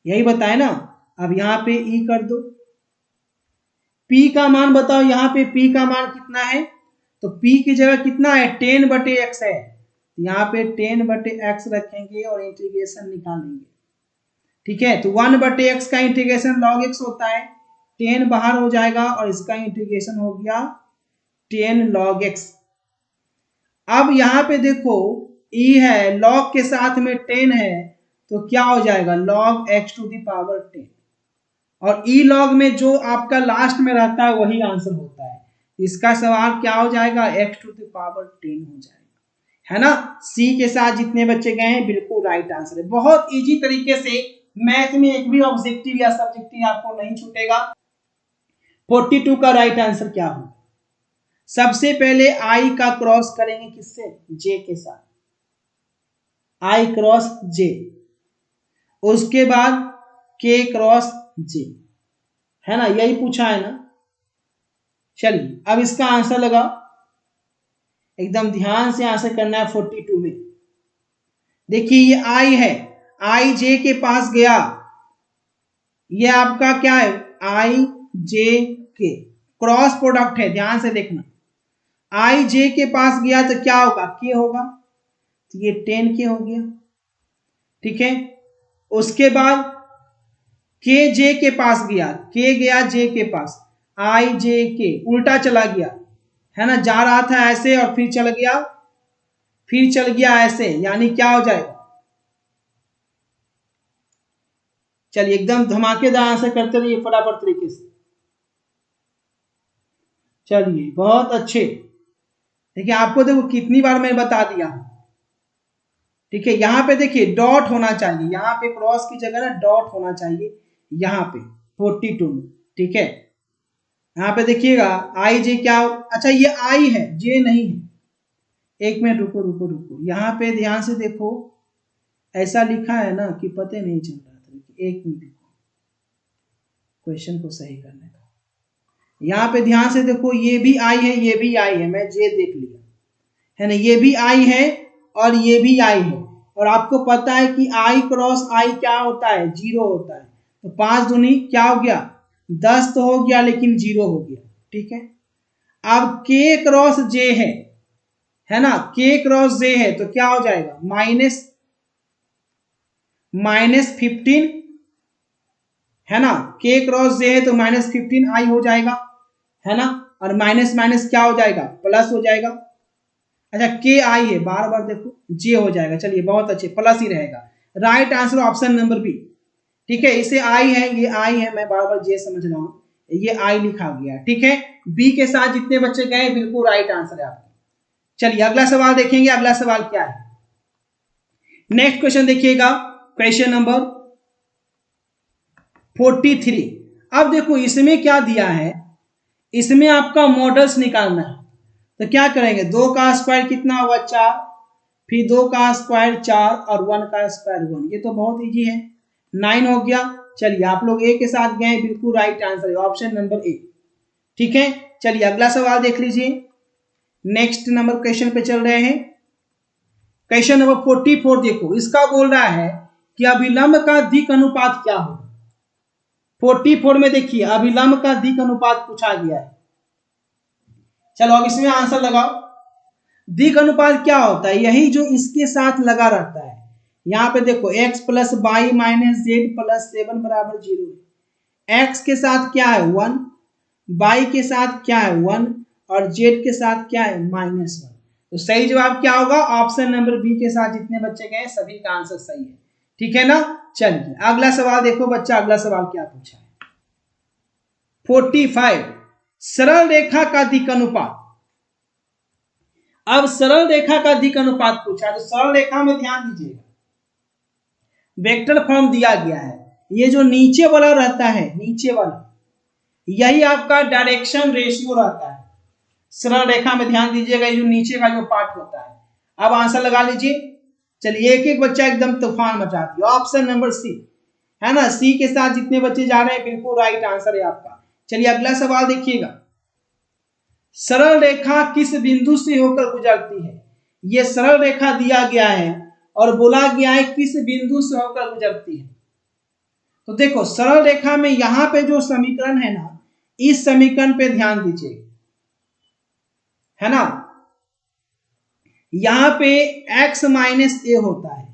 यही बताए ना। अब यहां पे e कर दो, p का मान बताओ, यहाँ पे p का मान कितना है, तो p की जगह कितना है 10/x है, यहाँ पे 10/x रखेंगे और इंटीग्रेशन निकालेंगे, ठीक है। तो 1/x का इंटीग्रेशन log x होता है, 10 बाहर हो जाएगा और इसका इंटीग्रेशन हो गया 10 log x। अब यहाँ पे देखो e है, log के साथ में 10 है तो क्या हो जाएगा log x⁻10, और ई लॉग में जो आपका लास्ट में रहता है वही आंसर होता है। इसका सवाल क्या हो जाएगा x⁻10 हो जाएगा, है ना। सी के साथ जितने बच्चे गए हैं बिल्कुल राइट आंसर है। बहुत इजी तरीके से मैथ में एक भी ऑब्जेक्टिव या सब्जेक्टिव आपको नहीं छूटेगा। 42 का राइट आंसर क्या होगा, सबसे पहले आई का क्रॉस करेंगे किससे जे के साथ, आई क्रॉस जे, उसके बाद के क्रॉस जे, है ना, यही पूछा है ना। चलिए अब इसका आंसर लगाओ, एकदम ध्यान से आंसर करना है 42 में। देखिए ये आई है, आई जे के पास गया, ये आपका क्या है आई जे के क्रॉस प्रोडक्ट है, ध्यान से देखना। आई जे के पास गया तो क्या होगा के होगा, तो ये 10 के हो गया, ठीक है। उसके बाद के जे के पास गया, के गया जे के पास, आई जे के उल्टा चला गया, है ना, जा रहा था ऐसे और फिर चल गया ऐसे, यानी क्या हो जाएगा। चलिए एकदम धमाकेदार आंसर करते रहिए फटाफट तरीके से। चलिए बहुत अच्छे, देखिए आपको देखो कितनी बार मैंने बता दिया, ठीक है। यहाँ पे देखिए डॉट होना चाहिए, यहाँ पे क्रॉस की जगह ना डॉट होना चाहिए यहाँ पे 42 में, ठीक है। यहाँ पे देखिएगा आई जे क्या, अच्छा ये आई है जे नहीं है, एक मिनट रुको, यहाँ पे ध्यान से देखो, ऐसा लिखा है ना कि पता नहीं चल रहा था, एक मिनट रुको क्वेश्चन को सही करने का। यहाँ पे ध्यान से देखो ये भी आई है ये भी आई है, मैं जे देख लिया, है ना, ये भी आई है और ये भी आई है, और आपको पता है कि आई क्रॉस आई क्या होता है, 0 होता है। तो 5 दूनी क्या हो गया, 10 तो हो गया लेकिन 0 हो गया, ठीक है। अब के क्रॉस जे है ना, के क्रॉस जे है तो क्या हो जाएगा, -15 है ना, के क्रॉस जे है तो -15 आई हो जाएगा, है ना, और माइनस माइनस क्या हो जाएगा, प्लस हो जाएगा। अच्छा के आई है, बार बार देखो जे हो जाएगा, चलिए बहुत अच्छे, प्लस ही रहेगा। Right answer option number B, ठीक है। इसे आई है, ये आई है, मैं बार बार जे समझ रहा हूं, ये आई लिखा गया, ठीक है। बी के साथ जितने बच्चे गए बिल्कुल राइट आंसर है आपका। चलिए अगला सवाल देखेंगे, अगला सवाल क्या है। नेक्स्ट क्वेश्चन देखिएगा, क्वेश्चन नंबर 43। अब देखो इसमें क्या दिया है, इसमें आपका मॉडल्स निकालना है। तो क्या करेंगे, 2 का स्क्वायर कितना होगा, 4, फिर 2 का स्क्वायर 4 और 1 का स्क्वायर 1, ये तो बहुत इजी है, 9 हो गया। चलिए आप लोग ए के साथ गए, बिल्कुल राइट आंसर है ऑप्शन नंबर ए, ठीक है। चलिए अगला सवाल देख लीजिए, नेक्स्ट नंबर क्वेश्चन पे चल रहे हैं। क्वेश्चन नंबर 44 देखो, इसका बोल रहा है कि अभिलंब का दिक् अनुपात क्या होगा। 44 में देखिए अभिलंब का दिक् अनुपात पूछा गया है। चलो अब इसमें आंसर लगाओ। दिक् अनुपात क्या होता है, यही जो इसके साथ लगा रहता है। यहां पे देखो x plus Y minus Z plus 7 बराबर 0। x के साथ क्या है 1, y के साथ क्या है 1 और z के साथ क्या है -1। तो सही जवाब क्या होगा, ऑप्शन नंबर बी के साथ जितने बच्चे गए सभी का आंसर सही है, ठीक है ना। चलिए अगला सवाल देखो बच्चा, अगला सवाल क्या पूछा है। 45 सरल रेखा का दिक् अनुपात। अब सरल रेखा का दिक् अनुपात पूछा है, तो सरल रेखा में ध्यान दीजिएगा, वेक्टर फॉर्म दिया गया है। ये जो नीचे वाला रहता है, नीचे वाला, यही आपका डायरेक्शन रेशियो रहता है। सरल रेखा में ध्यान दीजिएगा, ये जो नीचे का जो पार्ट होता है। अब आंसर लगा लीजिए। चलिए एक एक बच्चा एकदम तूफान मचा दिया, ऑप्शन नंबर सी है ना, सी के साथ जितने बच्चे जा रहे हैं बिल्कुल राइट आंसर है आपका। चलिए अगला सवाल देखिएगा, सरल रेखा किस बिंदु से होकर गुजरती है। यह सरल रेखा दिया गया है और बोला गया है किस बिंदु से होकर गुजरती है। तो देखो सरल रेखा में यहां पे जो समीकरण है ना, इस समीकरण पे ध्यान दीजिए, है ना। यहां पे x माइनस ए होता है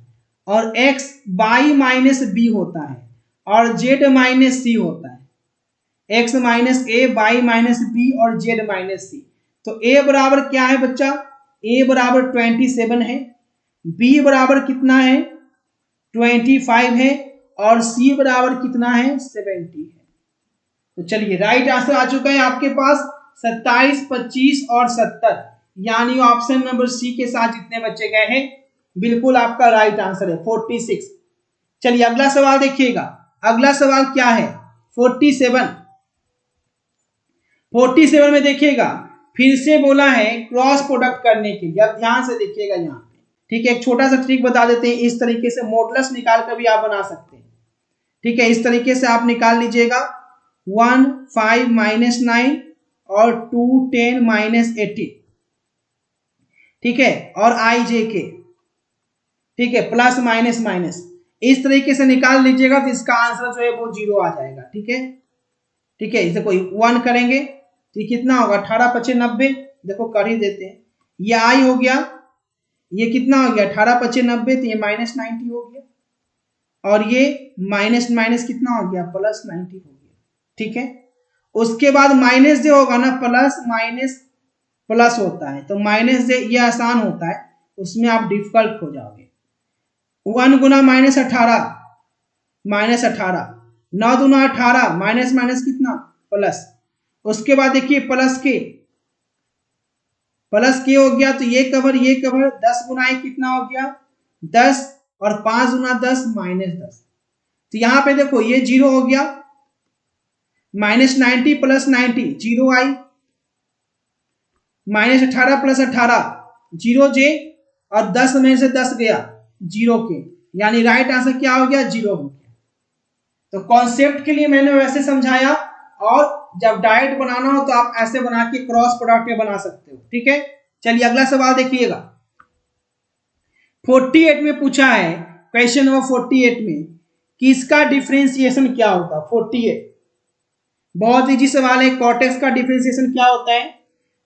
और x y माइनस बी होता है और z माइनस सी होता है। x माइनस ए, y माइनस बी और z माइनस सी। तो a बराबर क्या है बच्चा, a बराबर 27 है, b बराबर कितना है 25 है और c बराबर कितना है 70 है। तो चलिए राइट आंसर आ चुका है आपके पास 27, 25 और 70, यानी ऑप्शन नंबर सी के साथ जितने बच्चे गए हैं बिल्कुल आपका राइट आंसर है 46। चलिए अगला सवाल देखिएगा, अगला सवाल क्या है 47। 47 में देखिएगा फिर से बोला है क्रॉस प्रोडक्ट करने के लिए। अब ध्यान से देखिएगा यहाँ पे, ठीक है। एक छोटा सा ट्रिक बता देते हैं, इस तरीके से मॉडुलस निकाल कर भी आप बना सकते हैं, ठीक है। इस तरीके से आप निकाल लीजिएगा 1 5 माइनस 9 और 2 10 माइनस 18, ठीक है, और आई जे के, ठीक है, प्लस माइनस माइनस, इस तरीके से निकाल लीजिएगा तो इसका आंसर जो है वो 0 आ जाएगा, ठीक है। ठीक है, इसे कोई 1 करेंगे तो ये कितना होगा 18 25 90, देखो कर ही देते हैं, ये आई हो गया, ये कितना हो गया 18 25 90, तो ये -90 हो गया और ये माइनस माइनस कितना हो गया +90 हो गया, ठीक है। उसके बाद माइनस जो होगा ना, प्लस माइनस प्लस होता है, तो माइनस से ये आसान होता है, उसमें आप डिफिकल्ट हो जाओगे। 1 गुना -18 -18, 9 दूना 18, माइनस माइनस कितना प्लस, उसके बाद देखिए प्लस के हो गया, तो ये कवर 10 गुना 1 कितना हो गया 10 और 5 गुना 10 -10, तो यहां पे देखो ये 0 हो गया, -90 + 90 0 आई, -18 + 18 0 जे और 10 में से 10 गया 0 के, यानी राइट आंसर क्या हो गया 0 हो गया। तो कॉन्सेप्ट के लिए मैंने वैसे समझाया, और जब डायरेक्ट बनाना हो तो आप ऐसे बना के क्रॉस प्रोडक्ट में बना सकते हो, ठीक है। चलिए अगला सवाल देखिएगा 48 में पूछा है, क्वेश्चन नंबर 48 में कि इसका डिफरेंशिएशन क्या होगा। 48 बहुत इजी सवाल है। कॉटेक्स का डिफरेंशिएशन क्या होता है?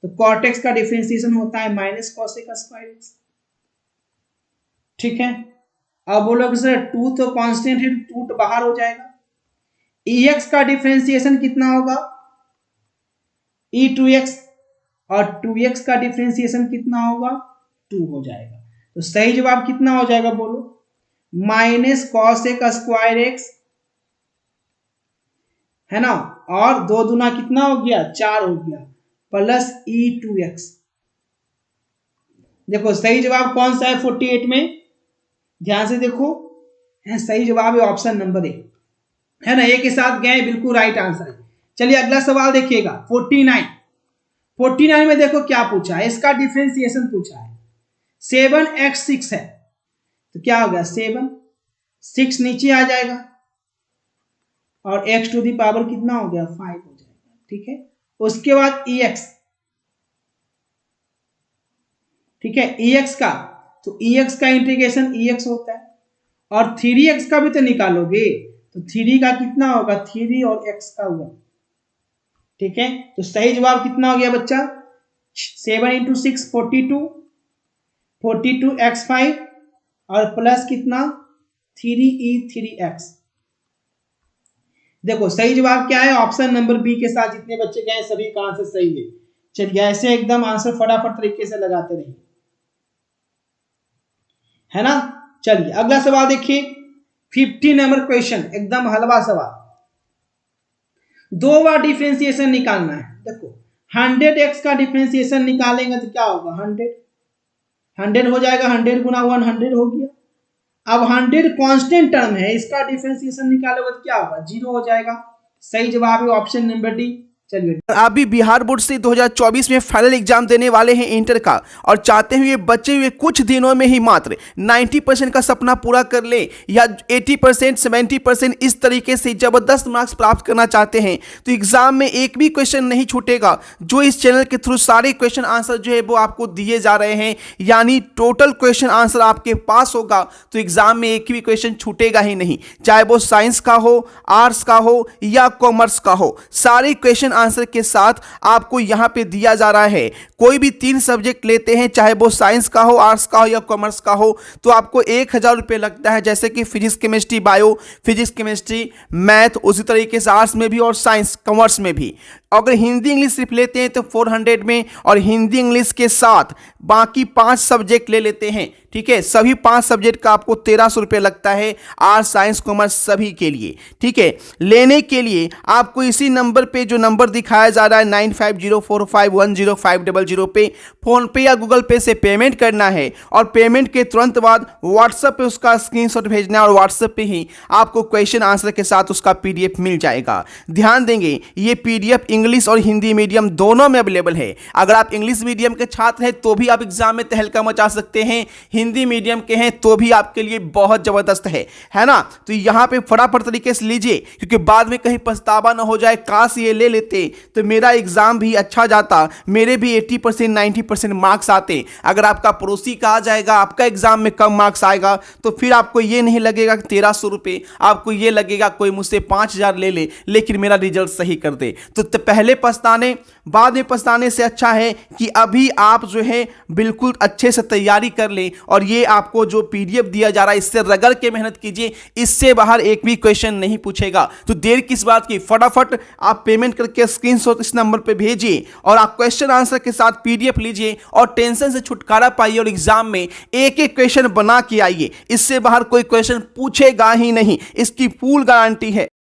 तो कॉटेक्स का डिफरेंशिएशन होता है माइनस कॉसेक स्क्वायर एक्स। ठीक है, अब बोलोगे सर 2 तो कांस्टेंट है, 2 बाहर हो जाएगा। एक्स का डिफरेंशिएशन कितना होगा? e2x, और 2x का डिफरेंशिएशन कितना होगा? 2 हो जाएगा। तो सही जवाब कितना हो जाएगा बोलो? माइनस कॉसेक स्क्वायर एक्स, है ना, और 2 दूना कितना हो गया? 4 हो गया, प्लस e2x। देखो सही जवाब कौन सा है 48 में? ध्यान से देखो, है सही जवाब है ऑप्शन नंबर ए, है ना, ए के साथ गए, बिल्कुल राइट आंसर है। चलिए अगला सवाल देखिएगा 49 में देखो क्या पूछा है, इसका डिफरेंशिएशन पूछा है। 7x6 है तो क्या हो गया? 7, 6 नीचे आ जाएगा और x टू दी पावर कितना हो गया? 5 हो जाएगा। ठीक है, उसके बाद ex, ठीक है, ex का, तो ex का इंटीग्रेशन ex होता है, और 3x का भी तो निकालोगे, तो 3 का कितना होगा? 3 और x का हुआ। ठीक है, तो सही जवाब कितना हो गया बच्चा? 7 × 6 42 x5 और प्लस कितना? 3e3x। देखो सही जवाब क्या है? ऑप्शन नंबर बी के साथ जितने बच्चे गए सभी का आंसर सही है। चलिए ऐसे एकदम आंसर फटाफट तरीके से लगाते रहिए, है ना। चलिए अगला सवाल देखिए 50 नंबर क्वेश्चन, एकदम हलवा सवाल। 2 बार डिफरेंशिएशन निकालना है। देखो 100x का डिफरेंशिएशन निकालेंगे तो क्या होगा? 100 हो जाएगा, 100 गुना 100 हो गया। अब 100 कांस्टेंट टर्म है, इसका डिफरेंशिएशन निकालोगे तो क्या होगा? 0 हो जाएगा। सही जवाब है ऑप्शन नंबर डी। चलिए आप भी बिहार बोर्ड से 2024 में फाइनल एग्जाम देने वाले हैं इंटर का, और चाहते हुए बचे हुए कुछ दिनों में ही मात्र 90% का सपना पूरा कर ले, या 80%, 70% इस तरीके से जबरदस्त मार्क्स प्राप्त करना चाहते हैं, तो एग्जाम में एक भी क्वेश्चन नहीं छूटेगा। जो इस चैनल के थ्रू सारे क्वेश्चन आंसर जो है वो आपको दिए जा रहे हैं, यानी टोटल क्वेश्चन आंसर आपके पास होगा, तो एग्जाम में एक भी क्वेश्चन छूटेगा ही नहीं, चाहे वो साइंस का हो, आर्ट्स का हो या कॉमर्स का हो। सारे क्वेश्चन आंसर के साथ आपको यहां पे दिया जा रहा है। कोई भी 3 सब्जेक्ट लेते हैं, चाहे वो साइंस का हो, आर्ट्स का हो या कॉमर्स का हो, तो आपको 1000 रुपये लगता है, जैसे कि physics chemistry bio, physics chemistry math, उसी तरीके से आर्ट्स में भी और साइंस कॉमर्स में भी। अगर हिंदी इंग्लिश सिर्फ लेते हैं तो 400 में, और हिंदी इंग्लिश के साथ बाकी 5 सब्जेक्ट ले लेते हैं, ठीक है, सभी 5 सब्जेक्ट का आपको 1300 रुपये लगता है, आर्ट्स साइंस कॉमर्स सभी के लिए। ठीक है, लेने के लिए आपको इसी नंबर पे, जो नंबर दिखाया जा रहा है 9504510500 पे, फोन पे या गूगल पे से पेमेंट करना है, और पेमेंट के तुरंत बाद व्हाट्सएप पे उसका स्क्रीनशॉट भेजना है, और व्हाट्सएप पे ही आपको क्वेश्चन आंसर के साथ उसका PDF मिल जाएगा। ध्यान देंगे ये PDF इंग्लिश और हिंदी मीडियम दोनों में अवेलेबल है। अगर आप इंग्लिश मीडियम के छात्र हैं तो भी आप एग्जाम में तहलका मचा सकते हैं, हिंदी मीडियम के हैं तो भी आपके लिए बहुत जबरदस्त है ना। तो यहां पे फटाफट तरीके से लीजिए, क्योंकि बाद में कहीं पछतावा ना हो जाए, काश ये ले लेते तो मेरा एग्जाम भी अच्छा जाता, मेरे भी 80% 90% मार्क्स आते। अगर आपका पड़ोसी का आ जाएगा, आपका एग्जाम में कम मार्क्स आएगा, तो फिर आपको ये नहीं लगेगा कि 1300 रुपये, आपको ये लगेगा कोई मुझसे 5000 ले ले लेकिन मेरा रिजल्ट सही कर दे। तो पहले पछताने बाद में पछताने से अच्छा है कि अभी आप जो है बिल्कुल अच्छे से तैयारी कर लें, और ये आपको जो PDF दिया जा रहा है इससे रगड़ के मेहनत कीजिए, इससे बाहर एक भी क्वेश्चन नहीं पूछेगा। तो देर किस बात की, फटाफट आप पेमेंट करके स्क्रीनशॉट इस नंबर पे भेजिए, और आप क्वेश्चन आंसर के साथ PDF लीजिए, और टेंशन से छुटकारा पाइए, और एग्जाम में एक एक क्वेश्चन बना के आइए। इससे बाहर कोई क्वेश्चन पूछेगा ही नहीं, इसकी फुल गारंटी है।